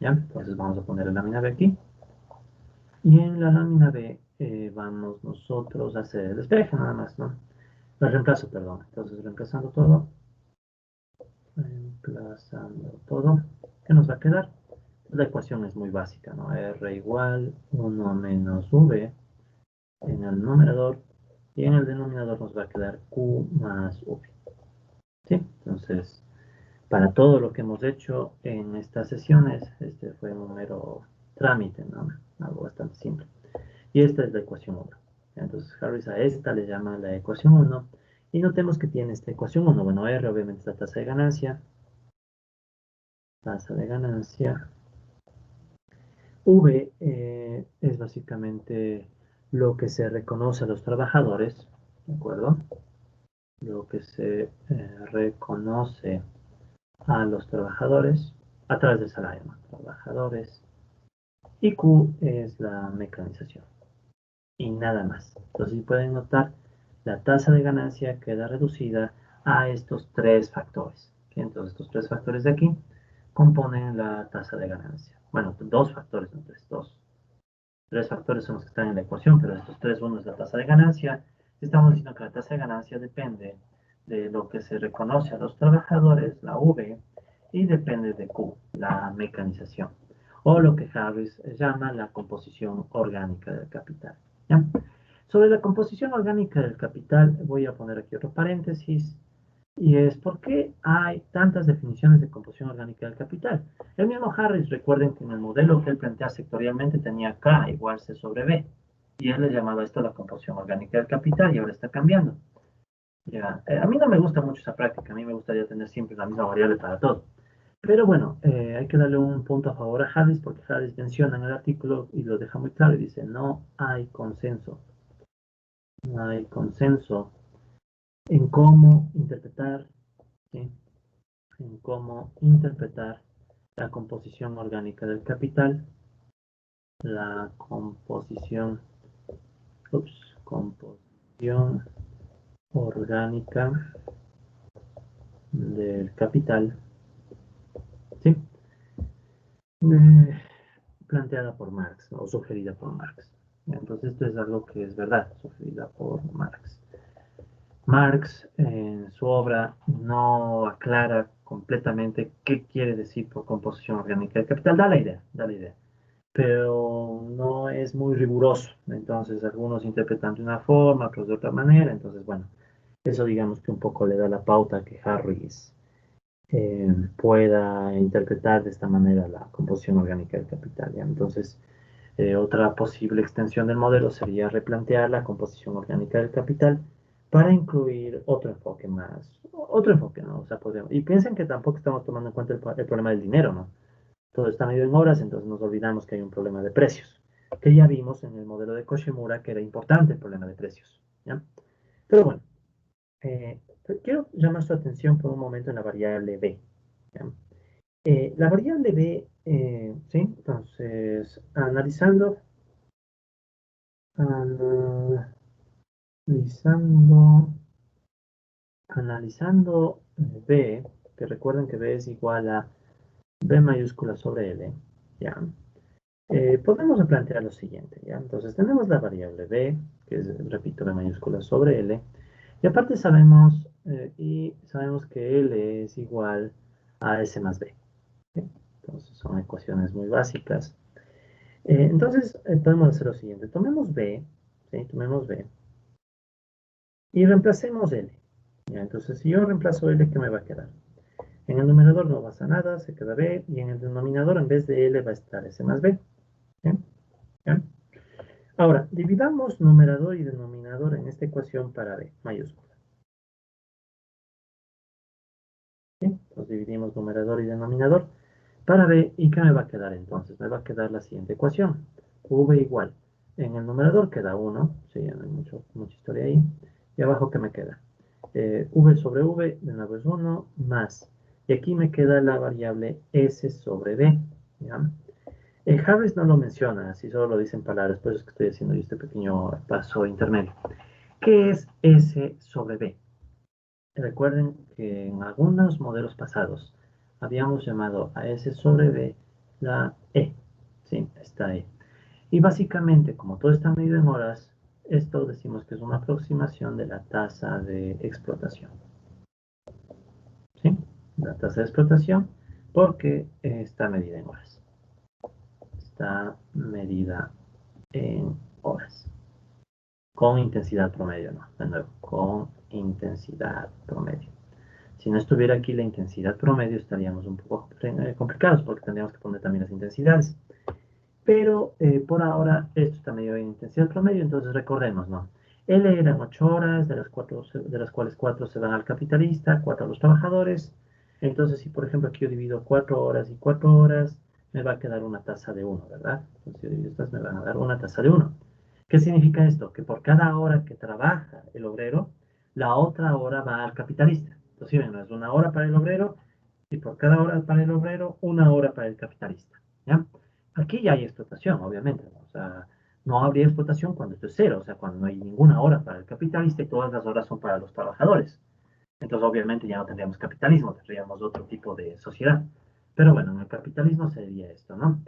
¿Ya? Entonces vamos a poner la lámina B aquí. Y en la lámina B vamos nosotros a hacer el despeje nada más, ¿no? El reemplazo, perdón. Entonces reemplazando todo. Reemplazando todo. ¿Qué nos va a quedar? La ecuación es muy básica, ¿no? R igual 1 menos V en el numerador y en el denominador nos va a quedar Q más V. ¿Sí? Entonces, para todo lo que hemos hecho en estas sesiones, este fue un mero trámite, ¿no? Algo bastante simple. Y esta es la ecuación 1. Entonces, Harris a esta le llama la ecuación 1. Y notemos que tiene esta ecuación 1. Bueno, R obviamente es la tasa de ganancia. Tasa de ganancia. V es básicamente lo que se reconoce a los trabajadores, ¿de acuerdo? Lo que se reconoce a los trabajadores a través del salario, ¿no? Trabajadores. Y Q es la mecanización. Y nada más. Entonces, si pueden notar, la tasa de ganancia queda reducida a estos tres factores. ¿Sí? Entonces, estos tres factores de aquí componen la tasa de ganancia. Bueno, dos factores, no tres, dos. Tres factores son los que están en la ecuación, pero estos tres, uno es la tasa de ganancia. Estamos diciendo que la tasa de ganancia depende de lo que se reconoce a los trabajadores, la V, y depende de Q, la mecanización, o lo que Harris llama la composición orgánica del capital. ¿Ya? Sobre la composición orgánica del capital, voy a poner aquí otro paréntesis, y es por qué hay tantas definiciones de composición orgánica del capital. El mismo Harris, recuerden que en el modelo que él plantea sectorialmente tenía K igual C sobre B, y él le llamaba esto la composición orgánica del capital, y ahora está cambiando. Ya, a mí no me gusta mucho esa práctica, a mí me gustaría tener siempre la misma variable para todo. Pero bueno, hay que darle un punto a favor a Harris, porque Harris menciona en el artículo y lo deja muy claro y dice, no hay consenso. No hay consenso en cómo interpretar, ¿sí? En cómo interpretar la composición orgánica del capital, la composición orgánica del capital, ¿sí? Eh, planteada por Marx, ¿no? O sugerida por Marx. Entonces esto es algo que es verdad, sugerida por Marx. Marx en su obra no aclara completamente qué quiere decir por composición orgánica del capital. Da la idea, pero no es muy riguroso. Entonces algunos interpretan de una forma, otros de otra manera. Entonces, bueno, eso digamos que un poco le da la pauta a que Harris pueda interpretar de esta manera la composición orgánica del capital. ¿Ya? Entonces, otra posible extensión del modelo sería replantear la composición orgánica del capital para incluir otro enfoque, ¿no? O sea, y piensen que tampoco estamos tomando en cuenta el problema del dinero, ¿no? Todo está medido en horas, entonces nos olvidamos que hay un problema de precios, que ya vimos en el modelo de Koshimura que era importante el problema de precios, ¿ya? Pero bueno, Pero quiero llamar su atención por un momento en la variable b. ¿Ya? La variable b, ¿sí? Entonces, analizando, analizando b, que recuerden que b es igual a b mayúscula sobre l, ¿ya? Podemos plantear lo siguiente, ¿ya? Entonces tenemos la variable b, que es, repito, b mayúscula sobre l, y aparte sabemos que l es igual a s más b, ¿sí? Entonces son ecuaciones muy básicas. Entonces podemos hacer lo siguiente, tomemos b, ¿sí? Tomemos b, y reemplacemos l, ¿ya? Entonces si yo reemplazo l, ¿qué me va a quedar? En el numerador no pasa nada, se queda b, y en el denominador en vez de l va a estar s más b, ¿sí? ¿Ya? Ahora, dividamos numerador y denominador en esta ecuación para b mayúscula. ¿Sí? Entonces dividimos numerador y denominador para b, ¿y qué me va a quedar entonces? Me va a quedar la siguiente ecuación. V igual. En el numerador queda 1, sí, no hay mucha historia ahí. Y abajo, ¿qué me queda? V sobre v, de nuevo es 1, más. Y aquí me queda la variable s sobre b. ¿Ya? Harris no lo menciona, así solo lo dice en palabras, por eso es que estoy haciendo este pequeño paso intermedio. ¿Qué es S sobre B? Recuerden que en algunos modelos pasados habíamos llamado a S sobre B la E. Sí, esta E. Y básicamente, como todo está medido en horas, esto decimos que es una aproximación de la tasa de explotación. ¿Sí? La tasa de explotación porque está medida en horas. Está medida en horas. Con intensidad promedio, no, de nuevo, con intensidad promedio. Si no estuviera aquí la intensidad promedio, estaríamos un poco complicados porque tendríamos que poner también las intensidades. Pero por ahora esto está medio en intensidad promedio, entonces recordemos, ¿no? L eran 8 horas, de las cuales 4 se van al capitalista, 4 a los trabajadores. Entonces, si por ejemplo aquí yo divido 4 horas y 4 horas, me va a quedar una tasa de 1, ¿verdad? Entonces, si yo divido estas, me van a dar una tasa de 1. ¿Qué significa esto? Que por cada hora que trabaja el obrero, la otra hora va al capitalista. Entonces, si ven, no es una hora para el obrero, y por cada hora para el obrero, una hora para el capitalista. ¿Ya? Aquí ya hay explotación, obviamente, ¿no? O sea, no habría explotación cuando esto es cero, o sea, cuando no hay ninguna hora para el capitalista y todas las horas son para los trabajadores. Entonces, obviamente, ya no tendríamos capitalismo, tendríamos otro tipo de sociedad. Pero bueno, en el capitalismo sería esto, ¿no?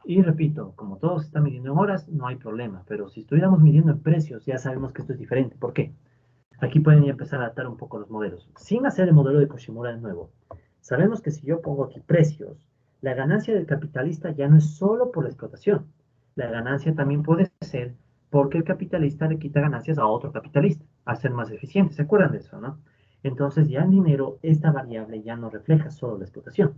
Y repito, como todo se está midiendo en horas, no hay problema, pero si estuviéramos midiendo en precios, ya sabemos que esto es diferente. ¿Por qué? Aquí pueden ya empezar a adaptar un poco los modelos. Sin hacer el modelo de Koshimura de nuevo, sabemos que si yo pongo aquí precios, la ganancia del capitalista ya no es solo por la explotación. La ganancia también puede ser porque el capitalista le quita ganancias a otro capitalista, a ser más eficiente. ¿Se acuerdan de eso, no? Entonces ya en dinero esta variable ya no refleja solo la explotación.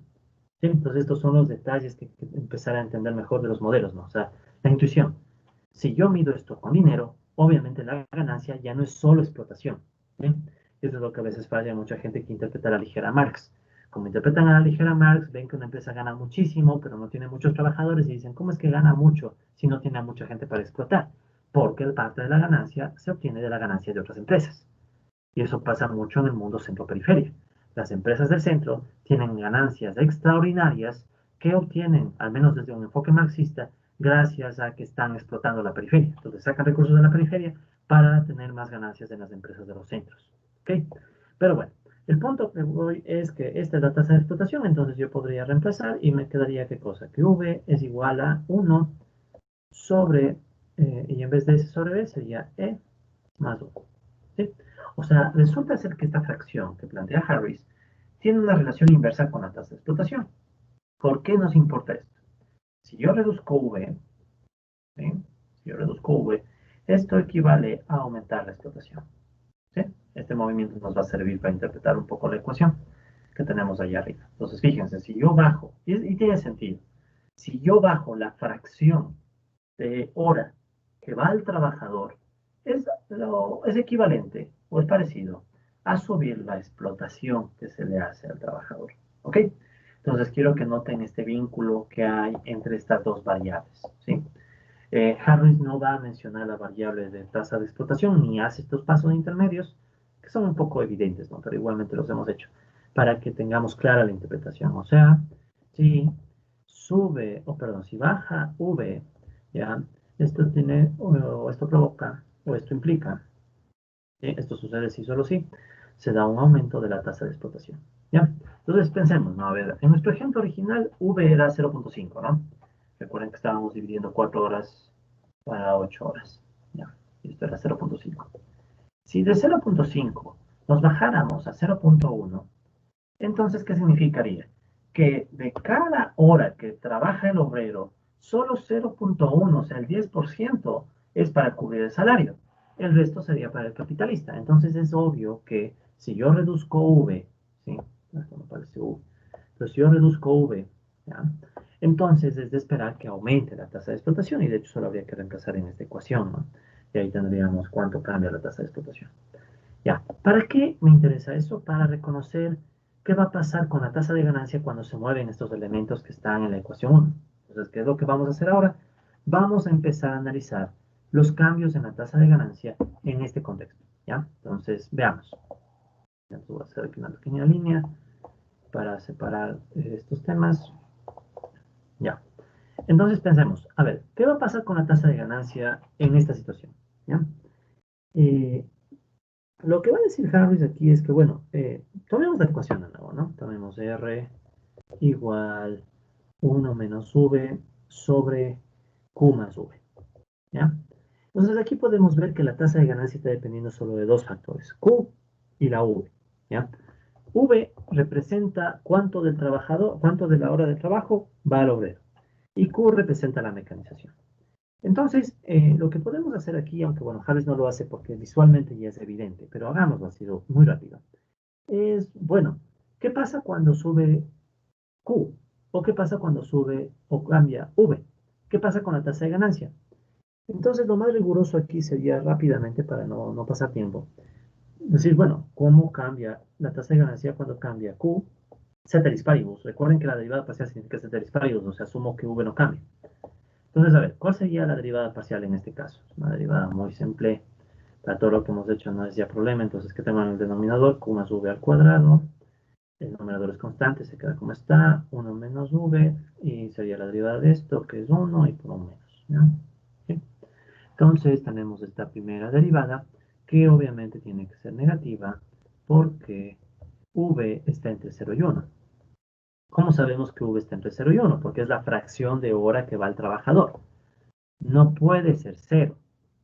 ¿Sí? Entonces estos son los detalles que empezar a entender mejor de los modelos, ¿no? O sea, la intuición. Si yo mido esto con dinero, obviamente la ganancia ya no es solo explotación. ¿Sí? Eso es lo que a veces falla a mucha gente que interpreta a la ligera Marx. Como interpretan a la ligera Marx, ven que una empresa gana muchísimo, pero no tiene muchos trabajadores y dicen, ¿cómo es que gana mucho si no tiene a mucha gente para explotar? Porque parte de la ganancia se obtiene de la ganancia de otras empresas. Y eso pasa mucho en el mundo centro-periferia. Las empresas del centro tienen ganancias extraordinarias que obtienen, al menos desde un enfoque marxista, gracias a que están explotando la periferia. Entonces sacan recursos de la periferia para tener más ganancias en las empresas de los centros. ¿Okay? Pero bueno, el punto que voy es que esta es la tasa de explotación, entonces yo podría reemplazar y me quedaría qué cosa, que V es igual a 1 sobre, y en vez de S sobre B sería E más 1. ¿Sí? O sea, resulta ser que esta fracción que plantea Harris tiene una relación inversa con la tasa de explotación. ¿Por qué nos importa esto? Si yo reduzco V, ¿sí? Si yo reduzco V, esto equivale a aumentar la explotación. ¿Sí? Este movimiento nos va a servir para interpretar un poco la ecuación que tenemos allá arriba. Entonces, fíjense, si yo bajo, y tiene sentido, si yo bajo la fracción de hora que va al trabajador, es equivalente o es parecido a subir la explotación que se le hace al trabajador. ¿Ok? Entonces quiero que noten este vínculo que hay entre estas dos variables. ¿Sí? Harris no va a mencionar la variable de tasa de explotación ni hace estos pasos intermedios, que son un poco evidentes, ¿no? Pero igualmente los hemos hecho para que tengamos clara la interpretación. O sea, si sube, o perdón, si baja V, ¿ya? Esto tiene, o esto provoca, o esto implica, ¿sí? Esto sucede si solo si se da un aumento de la tasa de explotación, ¿ya? Entonces pensemos, ¿no? A ver, en nuestro ejemplo original, V era 0.5, ¿no? Recuerden que estábamos dividiendo 4 horas para 8 horas, ¿ya? Y esto era 0.5. Si de 0.5 nos bajáramos a 0.1, entonces, ¿qué significaría? Que de cada hora que trabaja el obrero, solo 0.1, o sea, el 10%, es para cubrir el salario. El resto sería para el capitalista. Entonces es obvio que si yo reduzco V, ¿sí? Esto no parece V. Pero si yo reduzco V, ¿ya? Entonces es de esperar que aumente la tasa de explotación y de hecho solo habría que reemplazar en esta ecuación, ¿no? Y ahí tendríamos cuánto cambia la tasa de explotación. Ya, ¿para qué me interesa eso? Para reconocer qué va a pasar con la tasa de ganancia cuando se mueven estos elementos que están en la ecuación 1. Entonces, ¿qué es lo que vamos a hacer ahora? Vamos a empezar a analizar los cambios en la tasa de ganancia en este contexto. ¿Ya? Entonces, veamos. Ya voy a hacer aquí una pequeña línea para separar estos temas. Ya. Entonces, pensemos, a ver, ¿qué va a pasar con la tasa de ganancia en esta situación? ¿Ya? Eh, Lo que va a decir Harris aquí es que, bueno, tomemos la ecuación de nuevo, ¿no? Tomemos R igual 1 menos V sobre Q más V, ¿ya? Entonces aquí podemos ver que la tasa de ganancia está dependiendo solo de dos factores, Q y la V, ¿ya? V representa cuánto del trabajador, cuánto de la hora de trabajo va al obrero, y Q representa la mecanización. Entonces, lo que podemos hacer aquí, aunque bueno, Javes no lo hace porque visualmente ya es evidente, pero hagámoslo así muy rápido, es, bueno, ¿qué pasa cuando sube Q? ¿O qué pasa cuando sube o cambia V? ¿Qué pasa con la tasa de ganancia? Entonces, lo más riguroso aquí sería rápidamente, para no pasar tiempo, decir, bueno, ¿cómo cambia la tasa de ganancia cuando cambia Q? Ceteris paribus. Recuerden que la derivada parcial significa ceteris paribus, o sea, asumo que V no cambia. Entonces, a ver, ¿cuál sería la derivada parcial en este caso? Es una derivada muy simple. Para todo lo que hemos hecho no es ya problema. Entonces, que tengo en el denominador Q más V al cuadrado. El numerador es constante, se queda como está. 1 menos V. Y sería la derivada de esto, que es 1 y por 1 menos. ¿Ya? ¿Sí? Entonces, tenemos esta primera derivada, que obviamente tiene que ser negativa, porque V está entre 0 y 1. ¿Cómo sabemos que V está entre 0 y 1? Porque es la fracción de hora que va al trabajador. No puede ser cero.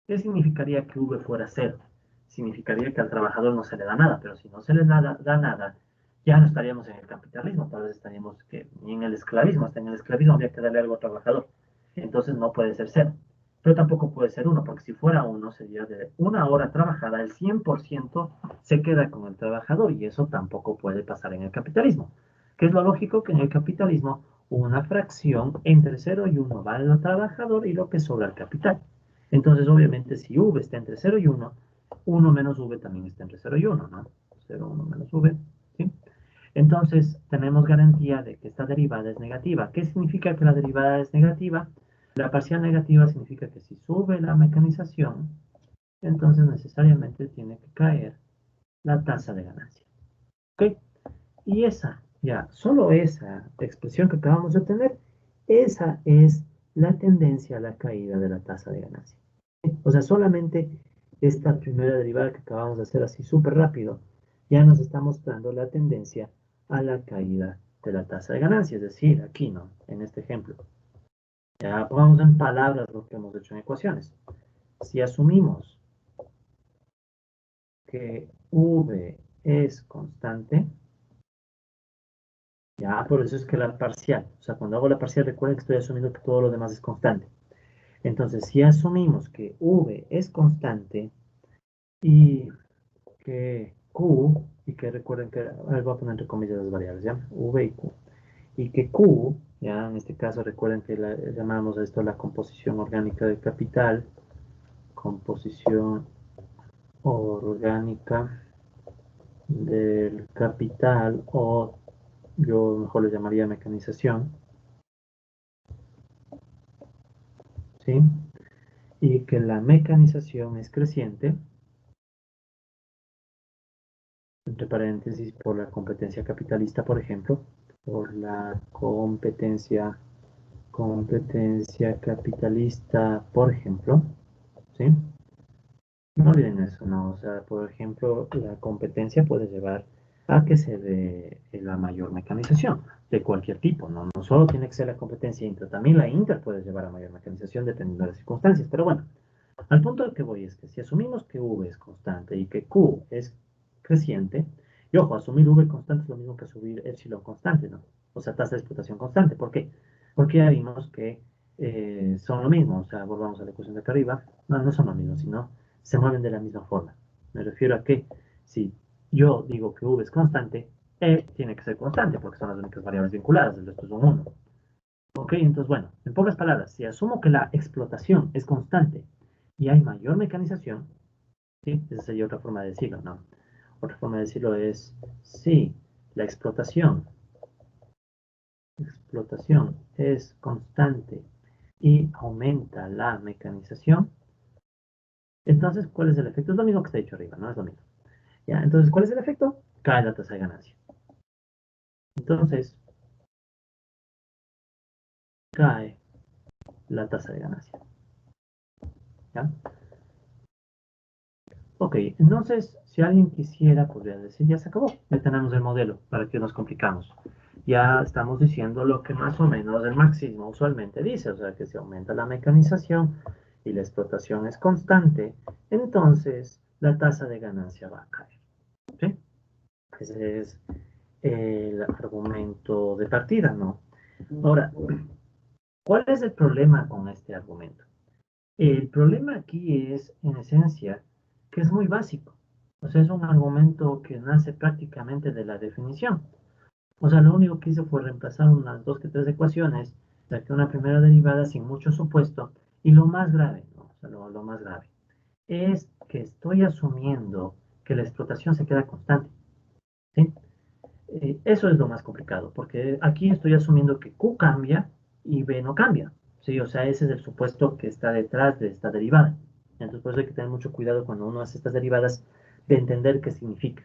¿Qué significaría que V fuera cero? Significaría que al trabajador no se le da nada, pero si no se le da nada, ya no estaríamos en el capitalismo, tal vez estaríamos ni en el esclavismo, hasta en el esclavismo habría que darle algo al trabajador. Entonces no puede ser cero. Pero tampoco puede ser uno, porque si fuera uno, sería de una hora trabajada, el 100% se queda con el trabajador, y eso tampoco puede pasar en el capitalismo. ¿Qué es lo lógico? Que en el capitalismo una fracción entre 0 y 1 va al trabajador y lo que sobra al capital. Entonces, obviamente, si V está entre 0 y 1, 1 menos V también está entre 0 y 1, ¿no? 0, 1 menos V, ¿sí? Entonces, tenemos garantía de que esta derivada es negativa. ¿Qué significa que la derivada es negativa? La parcial negativa significa que si sube la mecanización, entonces necesariamente tiene que caer la tasa de ganancia. ¿Ok? Y esa, ya, solo esa expresión que acabamos de obtener, esa es la tendencia a la caída de la tasa de ganancia. O sea, solamente esta primera derivada que acabamos de hacer así súper rápido, ya nos está mostrando la tendencia a la caída de la tasa de ganancia, es decir, aquí, ¿no? En este ejemplo. Ya pongamos en palabras lo que hemos hecho en ecuaciones. Si asumimos que V es constante, ya, por eso es que la parcial, o sea, cuando hago la parcial, recuerden que estoy asumiendo que todo lo demás es constante. Entonces, si asumimos que V es constante y que Q, y que recuerden que, a ver, voy a poner entre comillas las variables, ¿ya? V y Q. Y que Q, ya, en este caso, recuerden que llamamos a esto la composición orgánica del capital, composición orgánica del capital, o yo mejor le llamaría mecanización, ¿sí? Y que la mecanización es creciente, entre paréntesis, por la competencia capitalista, por ejemplo, por la competencia capitalista, por ejemplo, ¿sí? No olviden eso, ¿no? O sea, por ejemplo, la competencia puede llevar a que se dé la mayor mecanización de cualquier tipo, ¿no? No solo tiene que ser la competencia inter, también la inter puede llevar a mayor mecanización dependiendo de las circunstancias. Pero bueno, al punto al que voy es que si asumimos que V es constante y que Q es creciente, y ojo, asumir V constante es lo mismo que asumir epsilon constante, ¿no? O sea, tasa de explotación constante. ¿Por qué? Porque ya vimos que son lo mismo, o sea, volvamos a la ecuación de acá arriba, no, no son lo mismo, sino se mueven de la misma forma. Me refiero a que si yo digo que V es constante, E tiene que ser constante porque son las únicas variables vinculadas, el resto es un 1. Ok, entonces bueno, en pocas palabras, si asumo que la explotación es constante y hay mayor mecanización, ¿sí? Esa sería otra forma de decirlo, ¿no? Otra forma de decirlo es, si la explotación es constante y aumenta la mecanización, entonces, ¿cuál es el efecto? Es lo mismo que está dicho arriba, ¿no? Es lo mismo. ¿Ya? Entonces, ¿cuál es el efecto? Cae la tasa de ganancia. Entonces, cae la tasa de ganancia. ¿Ya? Ok, entonces, si alguien quisiera, podría decir, ya se acabó, ya tenemos el modelo, ¿para qué nos complicamos? Ya estamos diciendo lo que más o menos el marxismo usualmente dice, o sea, que si aumenta la mecanización y la explotación es constante, entonces la tasa de ganancia va a caer. ¿Sí? Ese es el argumento de partida, ¿no? Ahora, ¿cuál es el problema con este argumento? El problema aquí es, en esencia, que es muy básico. O sea, es un argumento que nace prácticamente de la definición. O sea, lo único que hice fue reemplazar unas dos que tres ecuaciones, saqué una primera derivada sin mucho supuesto, y lo más grave, ¿no? O sea, lo más grave, es que estoy asumiendo que la explotación se queda constante, ¿sí? Eso es lo más complicado, porque aquí estoy asumiendo que Q cambia y B no cambia, ¿sí? O sea, ese es el supuesto que está detrás de esta derivada. Entonces, por eso hay que tener mucho cuidado cuando uno hace estas derivadas de entender qué significa.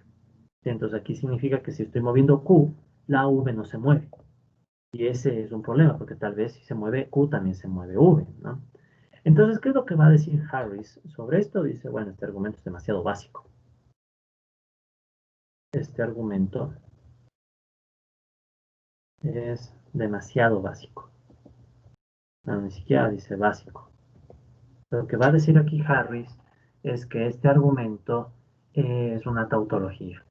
Entonces, aquí significa que si estoy moviendo Q, la V no se mueve. Y ese es un problema, porque tal vez si se mueve Q, también se mueve V, ¿no? Entonces, ¿qué es lo que va a decir Harris sobre esto? Dice, bueno, este argumento es demasiado básico. Este argumento es demasiado básico. No, ni siquiera dice básico. Lo que va a decir aquí Harris es que este argumento es una tautología.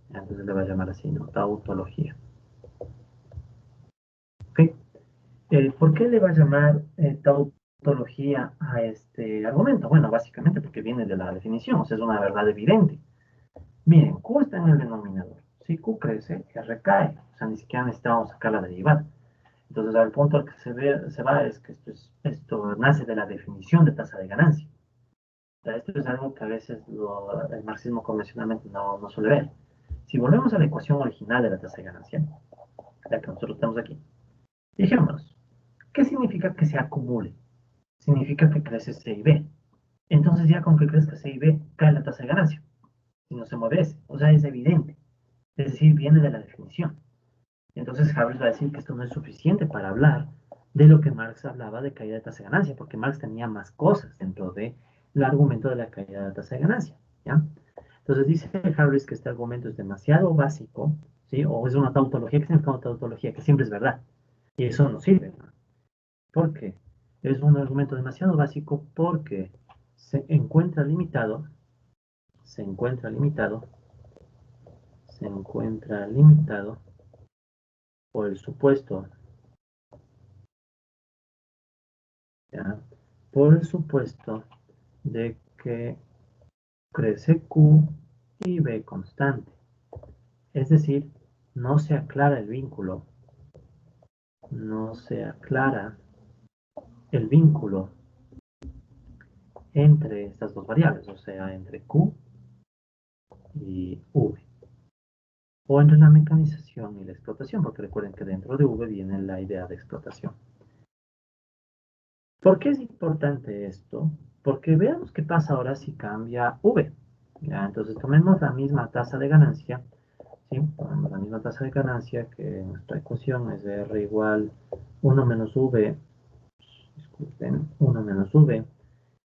Entonces le va a llamar así, ¿no? Tautología. ¿Ok? ¿Por qué le va a llamar tautología a este argumento? Bueno, básicamente porque viene de la definición, o sea, es una verdad evidente. Miren, Q está en el denominador. Si Q crece, R cae. O sea, ni siquiera necesitamos sacar la derivada. Entonces, al punto al que se va es que esto nace de la definición de tasa de ganancia. O sea, esto es algo que a veces el marxismo convencionalmente no suele ver. Si volvemos a la ecuación original de la tasa de ganancia, la que nosotros tenemos aquí, fijémonos, ¿qué significa que se acumule? Significa que crece C y B. Entonces ya con que crezca C y B, cae la tasa de ganancia. Y no se mueve S. O sea, es evidente. Es decir, viene de la definición. Entonces Habermas va a decir que esto no es suficiente para hablar de lo que Marx hablaba de caída de tasa de ganancia, porque Marx tenía más cosas dentro del argumento de la caída de tasa de ganancia. ¿Ya? Entonces dice Harris que este argumento es demasiado básico, ¿sí? O es una tautología. ¿Qué significa una tautología? Que siempre es verdad. Y eso no sirve, ¿no? ¿Por qué? Es un argumento demasiado básico porque se encuentra limitado, se encuentra limitado, se encuentra limitado por el supuesto, ¿ya? Por el supuesto de que crece Q y B constante. Es decir, no se aclara el vínculo, no se aclara el vínculo entre estas dos variables, o sea, entre Q y V. O entre la mecanización y la explotación, porque recuerden que dentro de V viene la idea de explotación. ¿Por qué es importante esto? Porque veamos qué pasa ahora si cambia V. ¿Ya? Entonces tomemos la misma tasa de ganancia, ¿sí? Ponemos la misma tasa de ganancia que nuestra ecuación es de R igual 1 menos V, disculpen, 1 menos V,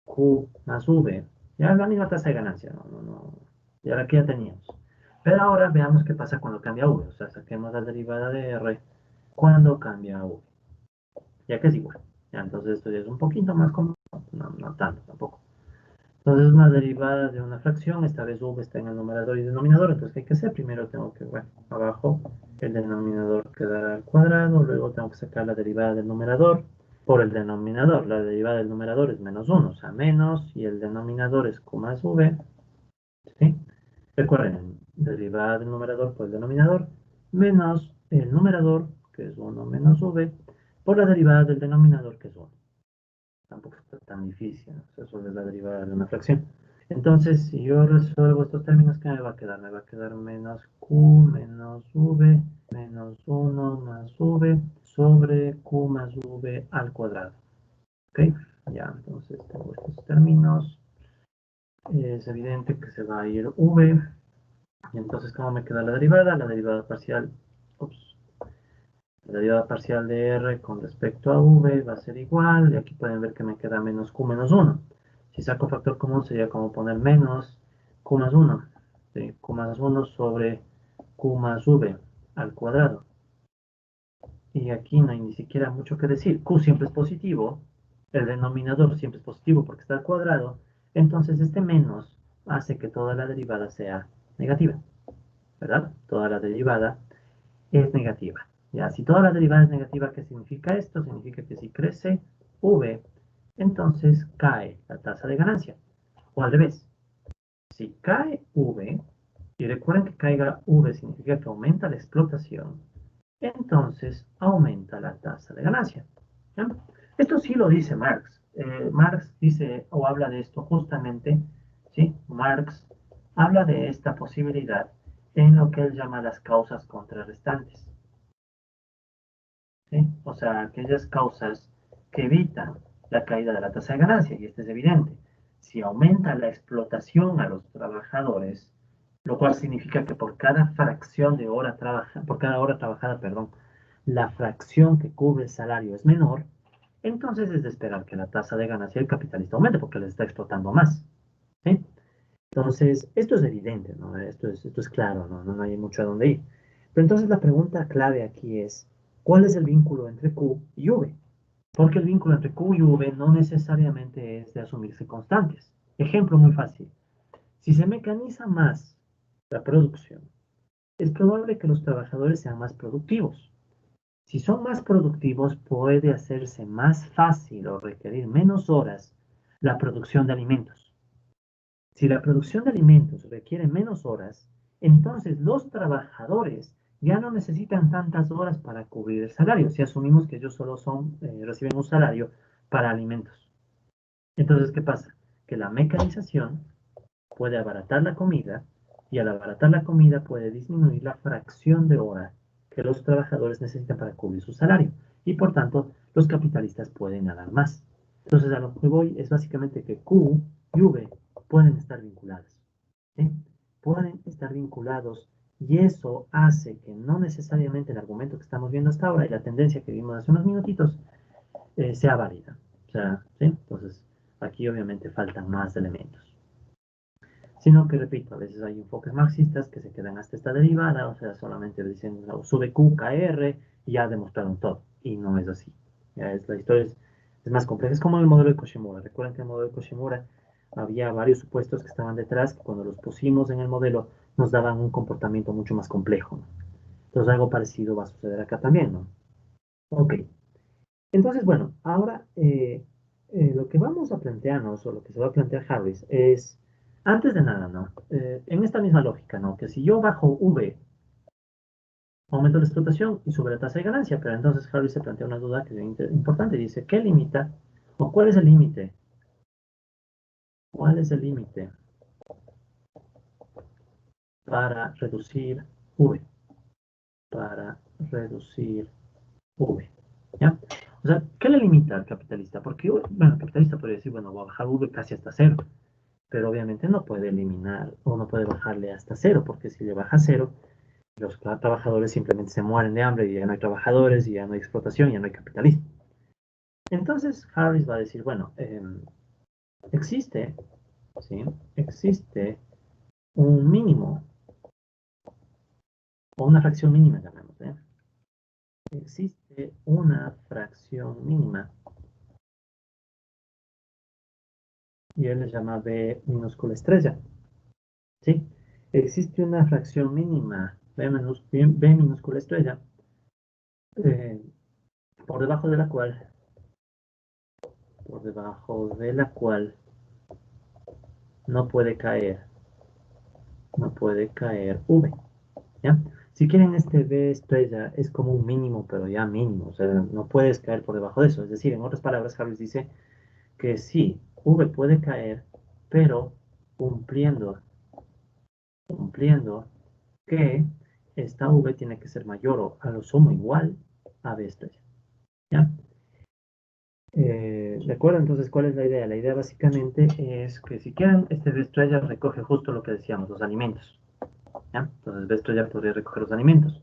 Q más V. Ya es la misma tasa de ganancia, ya la que ya teníamos. Pero ahora veamos qué pasa cuando cambia V, o sea, saquemos la derivada de R cuando cambia V, ya que es igual. Ya, entonces esto ya es un poquito más cómodo, no tanto tampoco. Entonces una derivada de una fracción, esta vez v está en el numerador y denominador, entonces ¿qué hay que hacer? Primero tengo que, bueno, abajo el denominador quedará al cuadrado, luego tengo que sacar la derivada del numerador por el denominador. La derivada del numerador es menos 1, o sea, menos, y el denominador es q más v, ¿sí? Recuerden, derivada del numerador por el denominador, menos el numerador, que es 1 menos v, por la derivada del denominador, que es 1. Tampoco está tan difícil, ¿no? O sea, solo es la derivada de una fracción. Entonces, si yo resuelvo estos términos, ¿qué me va a quedar? Me va a quedar menos q menos v menos 1 más v sobre q más v al cuadrado. ¿Ok? Ya, entonces tengo estos términos. Es evidente que se va a ir v. Y entonces, ¿cómo me queda la derivada? La derivada parcial, ups, la derivada parcial de r con respecto a v va a ser igual. Y aquí pueden ver que me queda menos q menos 1. Si saco factor común sería como poner menos q más 1. ¿Sí? Q más 1 sobre q más v al cuadrado. Y aquí no hay ni siquiera mucho que decir. Q siempre es positivo. El denominador siempre es positivo porque está al cuadrado. Entonces este menos hace que toda la derivada sea negativa. ¿Verdad? Toda la derivada es negativa. Ya, si toda la derivada es negativa, ¿qué significa esto? Significa que si crece v, entonces cae la tasa de ganancia. O al revés, si cae v, y recuerden que caiga v significa que aumenta la explotación, entonces aumenta la tasa de ganancia. ¿Ya? Esto sí lo dice Marx. Marx dice o habla de esto justamente, ¿sí? Marx habla de esta posibilidad en lo que él llama las causas contrarrestantes. ¿Sí? O sea, aquellas causas que evitan la caída de la tasa de ganancia, y esto es evidente. Si aumenta la explotación a los trabajadores, lo cual significa que por cada fracción de hora trabajada, por cada hora trabajada, perdón, la fracción que cubre el salario es menor, entonces es de esperar que la tasa de ganancia del capitalista aumente porque les está explotando más. ¿Sí? Entonces, esto es evidente, ¿no? Esto es claro, ¿no? No hay mucho a dónde ir. Pero entonces la pregunta clave aquí es, ¿cuál es el vínculo entre Q y V? Porque el vínculo entre Q y V no necesariamente es de asumirse constantes. Ejemplo muy fácil. Si se mecaniza más la producción, es probable que los trabajadores sean más productivos. Si son más productivos, puede hacerse más fácil o requerir menos horas la producción de alimentos. Si la producción de alimentos requiere menos horas, entonces los trabajadores ya no necesitan tantas horas para cubrir el salario, si asumimos que ellos solo reciben un salario para alimentos. Entonces, ¿qué pasa? Que la mecanización puede abaratar la comida y al abaratar la comida puede disminuir la fracción de hora que los trabajadores necesitan para cubrir su salario y por tanto los capitalistas pueden ganar más. Entonces, a lo que voy es básicamente que Q y V pueden estar vinculadas. ¿Sí? Pueden estar vinculados y eso hace que no necesariamente el argumento que estamos viendo hasta ahora y la tendencia que vimos hace unos minutitos sea válida. O sea, ¿sí? Entonces, aquí obviamente faltan más elementos. Sino que, repito, a veces hay enfoques marxistas que se quedan hasta esta derivada, o sea, solamente dicen no, sube Q, cae R y ya demostraron todo. Y no es así. La historia es más compleja. Es como el modelo de Koshimura. Recuerden que el modelo de Koshimura había varios supuestos que estaban detrás, que cuando los pusimos en el modelo nos daban un comportamiento mucho más complejo, ¿no? Entonces algo parecido va a suceder acá también, ¿no? Ok. Entonces, bueno, ahora lo que vamos a plantearnos, o lo que se va a plantear Harris, es, antes de nada, ¿no? En esta misma lógica, ¿no? Que si yo bajo V, aumento la explotación y sube la tasa de ganancia, pero entonces Harris se plantea una duda que es importante, dice, ¿qué limita? ¿O cuál es el límite? ¿Cuál es el límite para reducir V? Para reducir V. ¿Ya? O sea, ¿qué le limita al capitalista? Porque, bueno, el capitalista podría decir, bueno, voy a bajar V casi hasta cero. Pero obviamente no puede eliminar o no puede bajarle hasta cero, porque si le baja a cero, Los trabajadores simplemente se mueren de hambre y ya no hay trabajadores y ya no hay explotación y ya no hay capitalismo. Entonces Harris va a decir, bueno, existe, ¿sí? Existe un mínimo o una fracción mínima, llamemos, ¿eh? Existe una fracción mínima y él le llama B minúscula estrella, ¿sí? Existe una fracción mínima, B minúscula estrella, eh, por debajo de la cual, por debajo de la cual no puede caer, no puede caer V, ¿ya? Si quieren, este B estrella es como un mínimo, pero ya mínimo, o sea, no puedes caer por debajo de eso. Es decir, en otras palabras, Harris dice que sí, V puede caer, pero cumpliendo, cumpliendo que esta V tiene que ser mayor o a lo sumo igual a B estrella, ¿ya? ¿De acuerdo? Entonces, ¿cuál es la idea? La idea básicamente es que si quieren, este B estrella recoge justo lo que decíamos, los alimentos, ¿ya? Entonces, B estrella podría recoger los alimentos.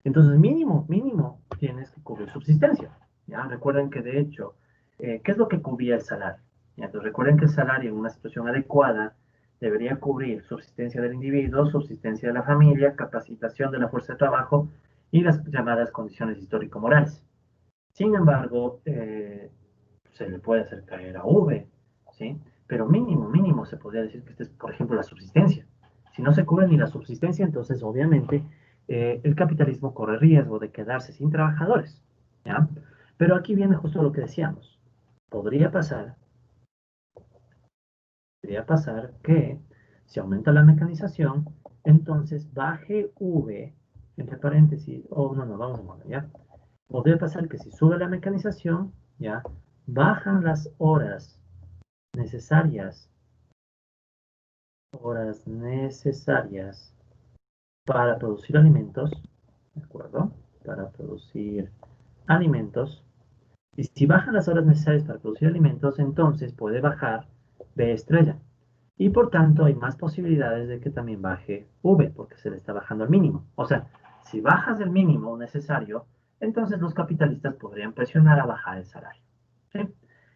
Entonces, mínimo, mínimo, tienes que cubrir subsistencia. ¿Ya? Recuerden que, de hecho, ¿qué es lo que cubría el salario? ¿Ya? Entonces, recuerden que el salario en una situación adecuada debería cubrir subsistencia del individuo, subsistencia de la familia, capacitación de la fuerza de trabajo y las llamadas condiciones histórico-morales. Sin embargo, se le puede hacer caer a V, ¿sí? Pero mínimo, mínimo se podría decir que este es, por ejemplo, la subsistencia. Si no se cubre ni la subsistencia, entonces obviamente el capitalismo corre riesgo de quedarse sin trabajadores, ¿ya? Pero aquí viene justo lo que decíamos. Podría pasar, podría pasar que si aumenta la mecanización, entonces baje V, entre paréntesis, o no, no, vamos a mover, ¿ya? Podría pasar que si sube la mecanización, ¿ya? Bajan las necesarias, horas necesarias para producir alimentos, ¿de acuerdo? Para producir alimentos. Y si bajan las horas necesarias para producir alimentos, entonces puede bajar B estrella. Y por tanto hay más posibilidades de que también baje V, porque se le está bajando al mínimo. O sea, si bajas el mínimo necesario, entonces los capitalistas podrían presionar a bajar el salario. ¿Sí?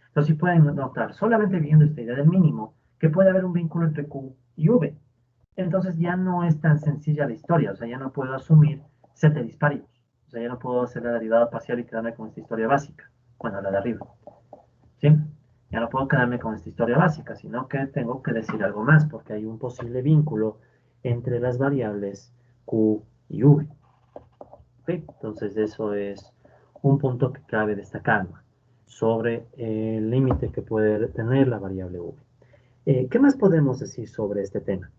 Entonces, si pueden notar, solamente viendo esta idea del mínimo, que puede haber un vínculo entre Q y V. Entonces ya no es tan sencilla la historia, o sea, ya no puedo asumir set de disparios. O sea, ya no puedo hacer la derivada parcial y quedarme con esta historia básica. Bueno, la de arriba. ¿Sí? Ya no puedo quedarme con esta historia básica, sino que tengo que decir algo más, porque hay un posible vínculo entre las variables Q y V. ¿Sí? Entonces eso es un punto que cabe destacar sobre el límite que puede tener la variable V. ¿Qué más podemos decir sobre este tema?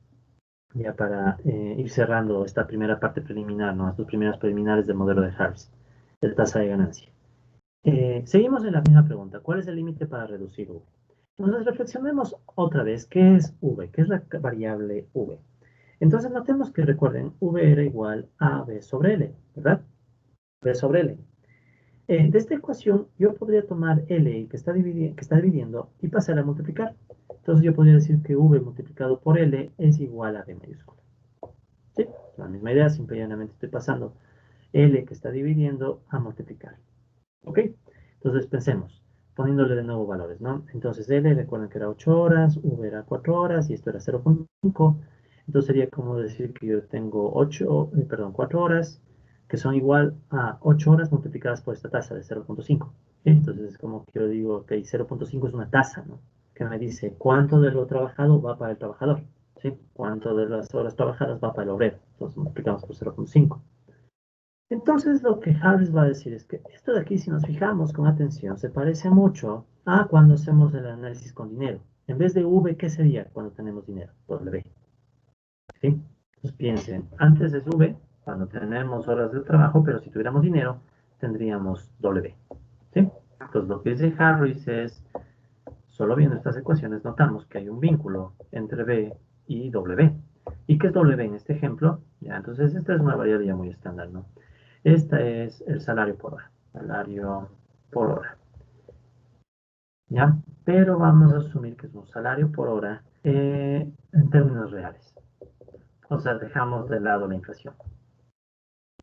Ya para ir cerrando esta primera parte preliminar, ¿no? Estos primeros preliminares del modelo de Harris, de tasa de ganancia. Seguimos en la misma pregunta. ¿Cuál es el límite para reducir V? Entonces reflexionemos otra vez. ¿Qué es V? ¿Qué es la variable V? Entonces notemos que recuerden, V era igual a B sobre L, ¿verdad? B sobre L. De esta ecuación yo podría tomar L que está dividiendo y pasar a multiplicar. Entonces yo podría decir que V multiplicado por L es igual a B mayúscula. ¿Sí? La misma idea, simplemente estoy pasando L que está dividiendo a multiplicar. ¿Ok? Entonces pensemos, poniéndole de nuevo valores, ¿no? Entonces L, recuerden que era 8 horas, V era 4 horas y esto era 0,5. Entonces sería como decir que yo tengo 4 horas que son igual a 8 horas multiplicadas por esta tasa de 0,5. Entonces es como que yo digo que 0,5 es una tasa, ¿no? Que me dice cuánto de lo trabajado va para el trabajador, ¿sí? Cuánto de las horas trabajadas va para el obrero. Entonces multiplicamos por 0,5. Entonces lo que Harris va a decir es que esto de aquí, si nos fijamos con atención, se parece mucho a cuando hacemos el análisis con dinero. En vez de V, ¿qué sería cuando tenemos dinero? W. ¿Sí? Entonces piensen, antes es V, cuando tenemos horas de trabajo, pero si tuviéramos dinero, tendríamos W. ¿Sí? Entonces lo que dice Harris es, solo viendo estas ecuaciones, notamos que hay un vínculo entre B y W. ¿Y qué es W en este ejemplo? Ya, entonces esta es una variable ya muy estándar, ¿no? Este es el salario por hora. Salario por hora. ¿Ya? Pero vamos a asumir que es un salario por hora en términos reales. O sea, dejamos de lado la inflación.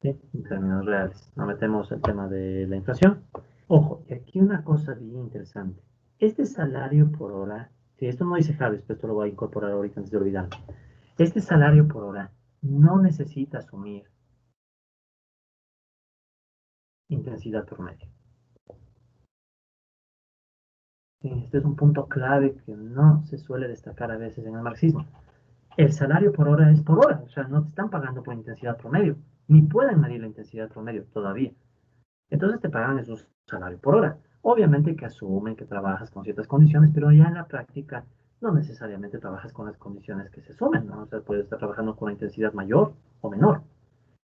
¿sí? En términos reales. No metemos el tema de la inflación. Ojo, y aquí una cosa bien interesante. Este salario por hora, si esto no dice Harris, pero esto lo voy a incorporar ahorita antes de olvidarme. Este salario por hora no necesita asumir intensidad promedio. ¿Sí? Este es un punto clave que no se suele destacar a veces en el marxismo. El salario por hora es por hora, o sea, no te están pagando por intensidad promedio, ni pueden medir la intensidad promedio todavía. Entonces te pagan eso salario por hora. Obviamente que asumen que trabajas con ciertas condiciones, pero ya en la práctica no necesariamente trabajas con las condiciones que se asumen, ¿no? O sea, puedes estar trabajando con una intensidad mayor o menor.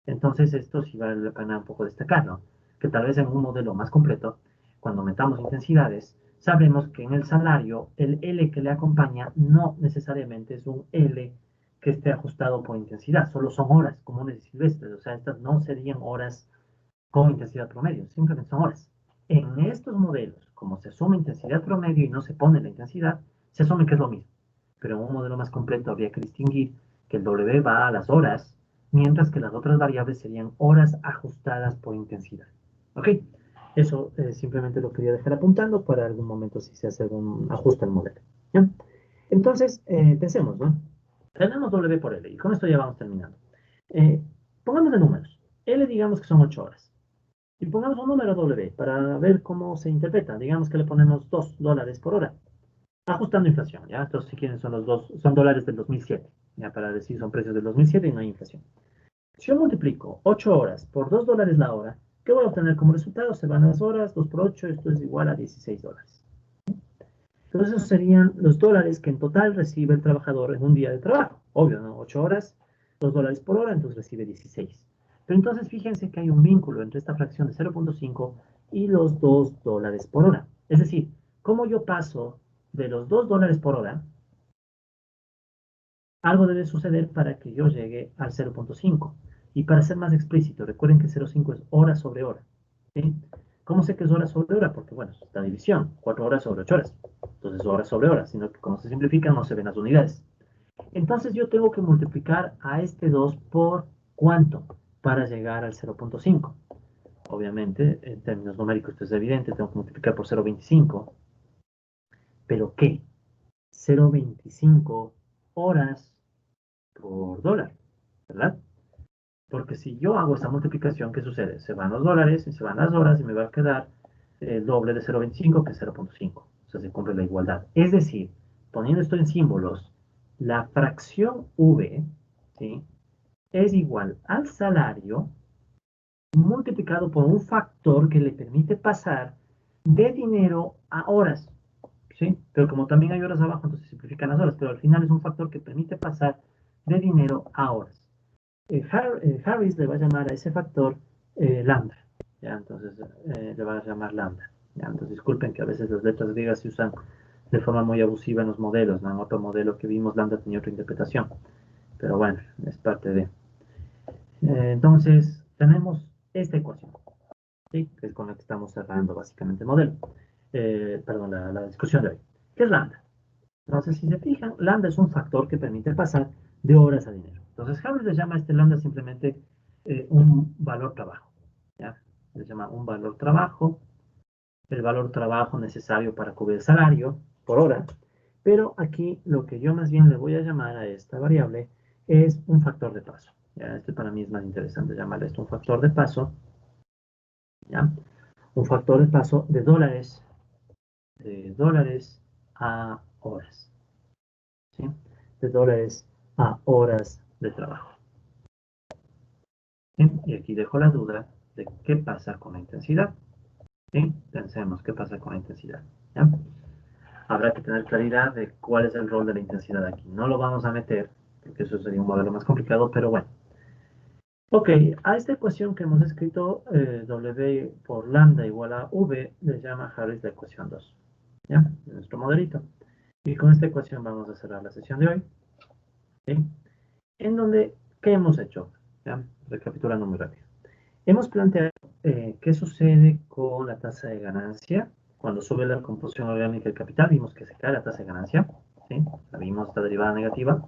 Entonces esto sí vale la pena un poco destacarlo, que tal vez en un modelo más completo, cuando metamos intensidades, sabremos que en el salario el L que le acompaña no necesariamente es un L que esté ajustado por intensidad, solo son horas comunes y silvestres, o sea, estas no serían horas con intensidad promedio, simplemente son horas. En estos modelos, como se asume intensidad promedio y no se pone la intensidad, se asume que es lo mismo. Pero en un modelo más completo habría que distinguir que el W va a las horas, mientras que las otras variables serían horas ajustadas por intensidad. ¿Ok? Eso simplemente lo quería dejar apuntando para algún momento si se hace algún ajuste al modelo. ¿Ya? Entonces, pensemos, ¿no? Tenemos W por L y con esto ya vamos terminando. Eh, Pongamos de números. L digamos que son 8 horas. Y pongamos un número W para ver cómo se interpreta. Digamos que le ponemos $2 por hora, ajustando inflación, ¿ya? Entonces, si quieren, son los dos, son dólares del 2007, ya para decir son precios del 2007 y no hay inflación. Si yo multiplico 8 horas por $2 la hora, ¿qué voy a obtener como resultado? Se van las horas, 2 por 8, esto es igual a $16. Entonces, esos serían los dólares que en total recibe el trabajador en un día de trabajo. Obvio, ¿no? 8 horas, $2 por hora, entonces recibe 16. Pero entonces fíjense que hay un vínculo entre esta fracción de 0.5 y los $2 por hora. Es decir, ¿cómo yo paso de los $2 por hora? Algo debe suceder para que yo llegue al 0.5. Y para ser más explícito, recuerden que 0.5 es hora sobre hora. ¿Sí? ¿Cómo sé que es hora sobre hora? Porque, bueno, es la división, 4 horas sobre 8 horas. Entonces, hora sobre hora, sino que como se simplifica, no se ven las unidades. Entonces, yo tengo que multiplicar a este 2 por ¿cuánto? Para llegar al 0.5. Obviamente, en términos numéricos esto es evidente, tengo que multiplicar por 0.25. ¿Pero qué? 0.25 horas por dólar, ¿verdad? Porque si yo hago esta multiplicación, ¿qué sucede? Se van los dólares y se van las horas y me va a quedar el doble de 0.25 que es 0.5. O sea, se cumple la igualdad. Es decir, poniendo esto en símbolos, la fracción V, ¿sí?, es igual al salario multiplicado por un factor que le permite pasar de dinero a horas. ¿Sí? Pero como también hay horas abajo, entonces se simplifican las horas, pero al final es un factor que permite pasar de dinero a horas. Harris le va a llamar a ese factor lambda, ¿ya? Entonces le va a llamar lambda, ¿ya? Entonces disculpen que a veces las letras griegas se usan de forma muy abusiva en los modelos, ¿no? En otro modelo que vimos lambda tenía otra interpretación, pero bueno, es parte de... entonces tenemos esta ecuación, ¿sí?, que es con la que estamos cerrando básicamente el modelo, perdón, la discusión de hoy. ¿Qué es lambda? Entonces, si se fijan, lambda es un factor que permite pasar de horas a dinero. Entonces, Harris le llama a este lambda simplemente un valor trabajo, ¿ya? Le llama un valor trabajo, el valor trabajo necesario para cubrir el salario por hora. Pero aquí lo que yo más bien le voy a llamar a esta variable es un factor de paso. ¿Ya? Este para mí es más interesante llamarle esto un factor de paso, ¿ya? Un factor de paso de dólares a horas, ¿sí? De dólares a horas de trabajo. ¿Sí? Y aquí dejo la duda de qué pasa con la intensidad. ¿Sí? Pensemos qué pasa con la intensidad. ¿Ya? Habrá que tener claridad de cuál es el rol de la intensidad aquí. No lo vamos a meter, porque eso sería un modelo más complicado, pero bueno. Ok, a esta ecuación que hemos escrito, W por lambda igual a V, le llama Harris la ecuación 2. ¿Ya? De nuestro modelito. Y con esta ecuación vamos a cerrar la sesión de hoy. ¿Sí? En donde, ¿qué hemos hecho? ¿Ya? Recapitulando muy rápido. Hemos planteado qué sucede con la tasa de ganancia cuando sube la composición orgánica del capital. Vimos que se cae la tasa de ganancia, ¿sí? La vimos, esta derivada negativa.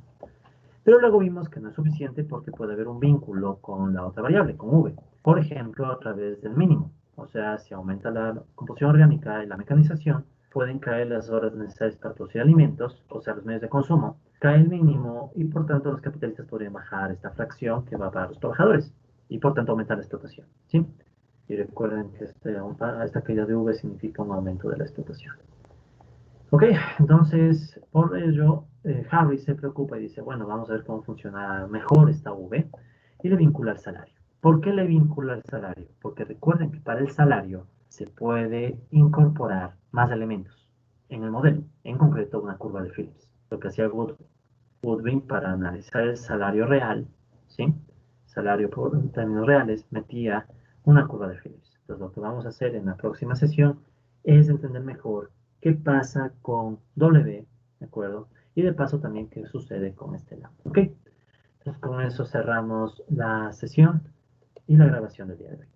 Pero luego vimos que no es suficiente porque puede haber un vínculo con la otra variable, con V. Por ejemplo, a través del mínimo. O sea, si aumenta la composición orgánica y la mecanización, pueden caer las horas necesarias para producir alimentos, o sea, los medios de consumo, cae el mínimo y por tanto los capitalistas podrían bajar esta fracción que va para los trabajadores y por tanto aumentar la explotación, ¿sí? Y recuerden que esta caída de V significa un aumento de la explotación. Ok, entonces por ello Harry se preocupa y dice, bueno, vamos a ver cómo funciona mejor esta V y le vincula el salario. ¿Por qué le vincula el salario? Porque recuerden que para el salario se puede incorporar más elementos en el modelo, en concreto una curva de Phillips. Lo que hacía Goodwin para analizar el salario real, ¿sí? Salario por en términos reales, metía una curva de Phillips. Entonces lo que vamos a hacer en la próxima sesión es entender mejor qué pasa con W, ¿de acuerdo? Y de paso también qué sucede con este lado, ¿ok? Entonces con eso cerramos la sesión y la grabación del día de hoy.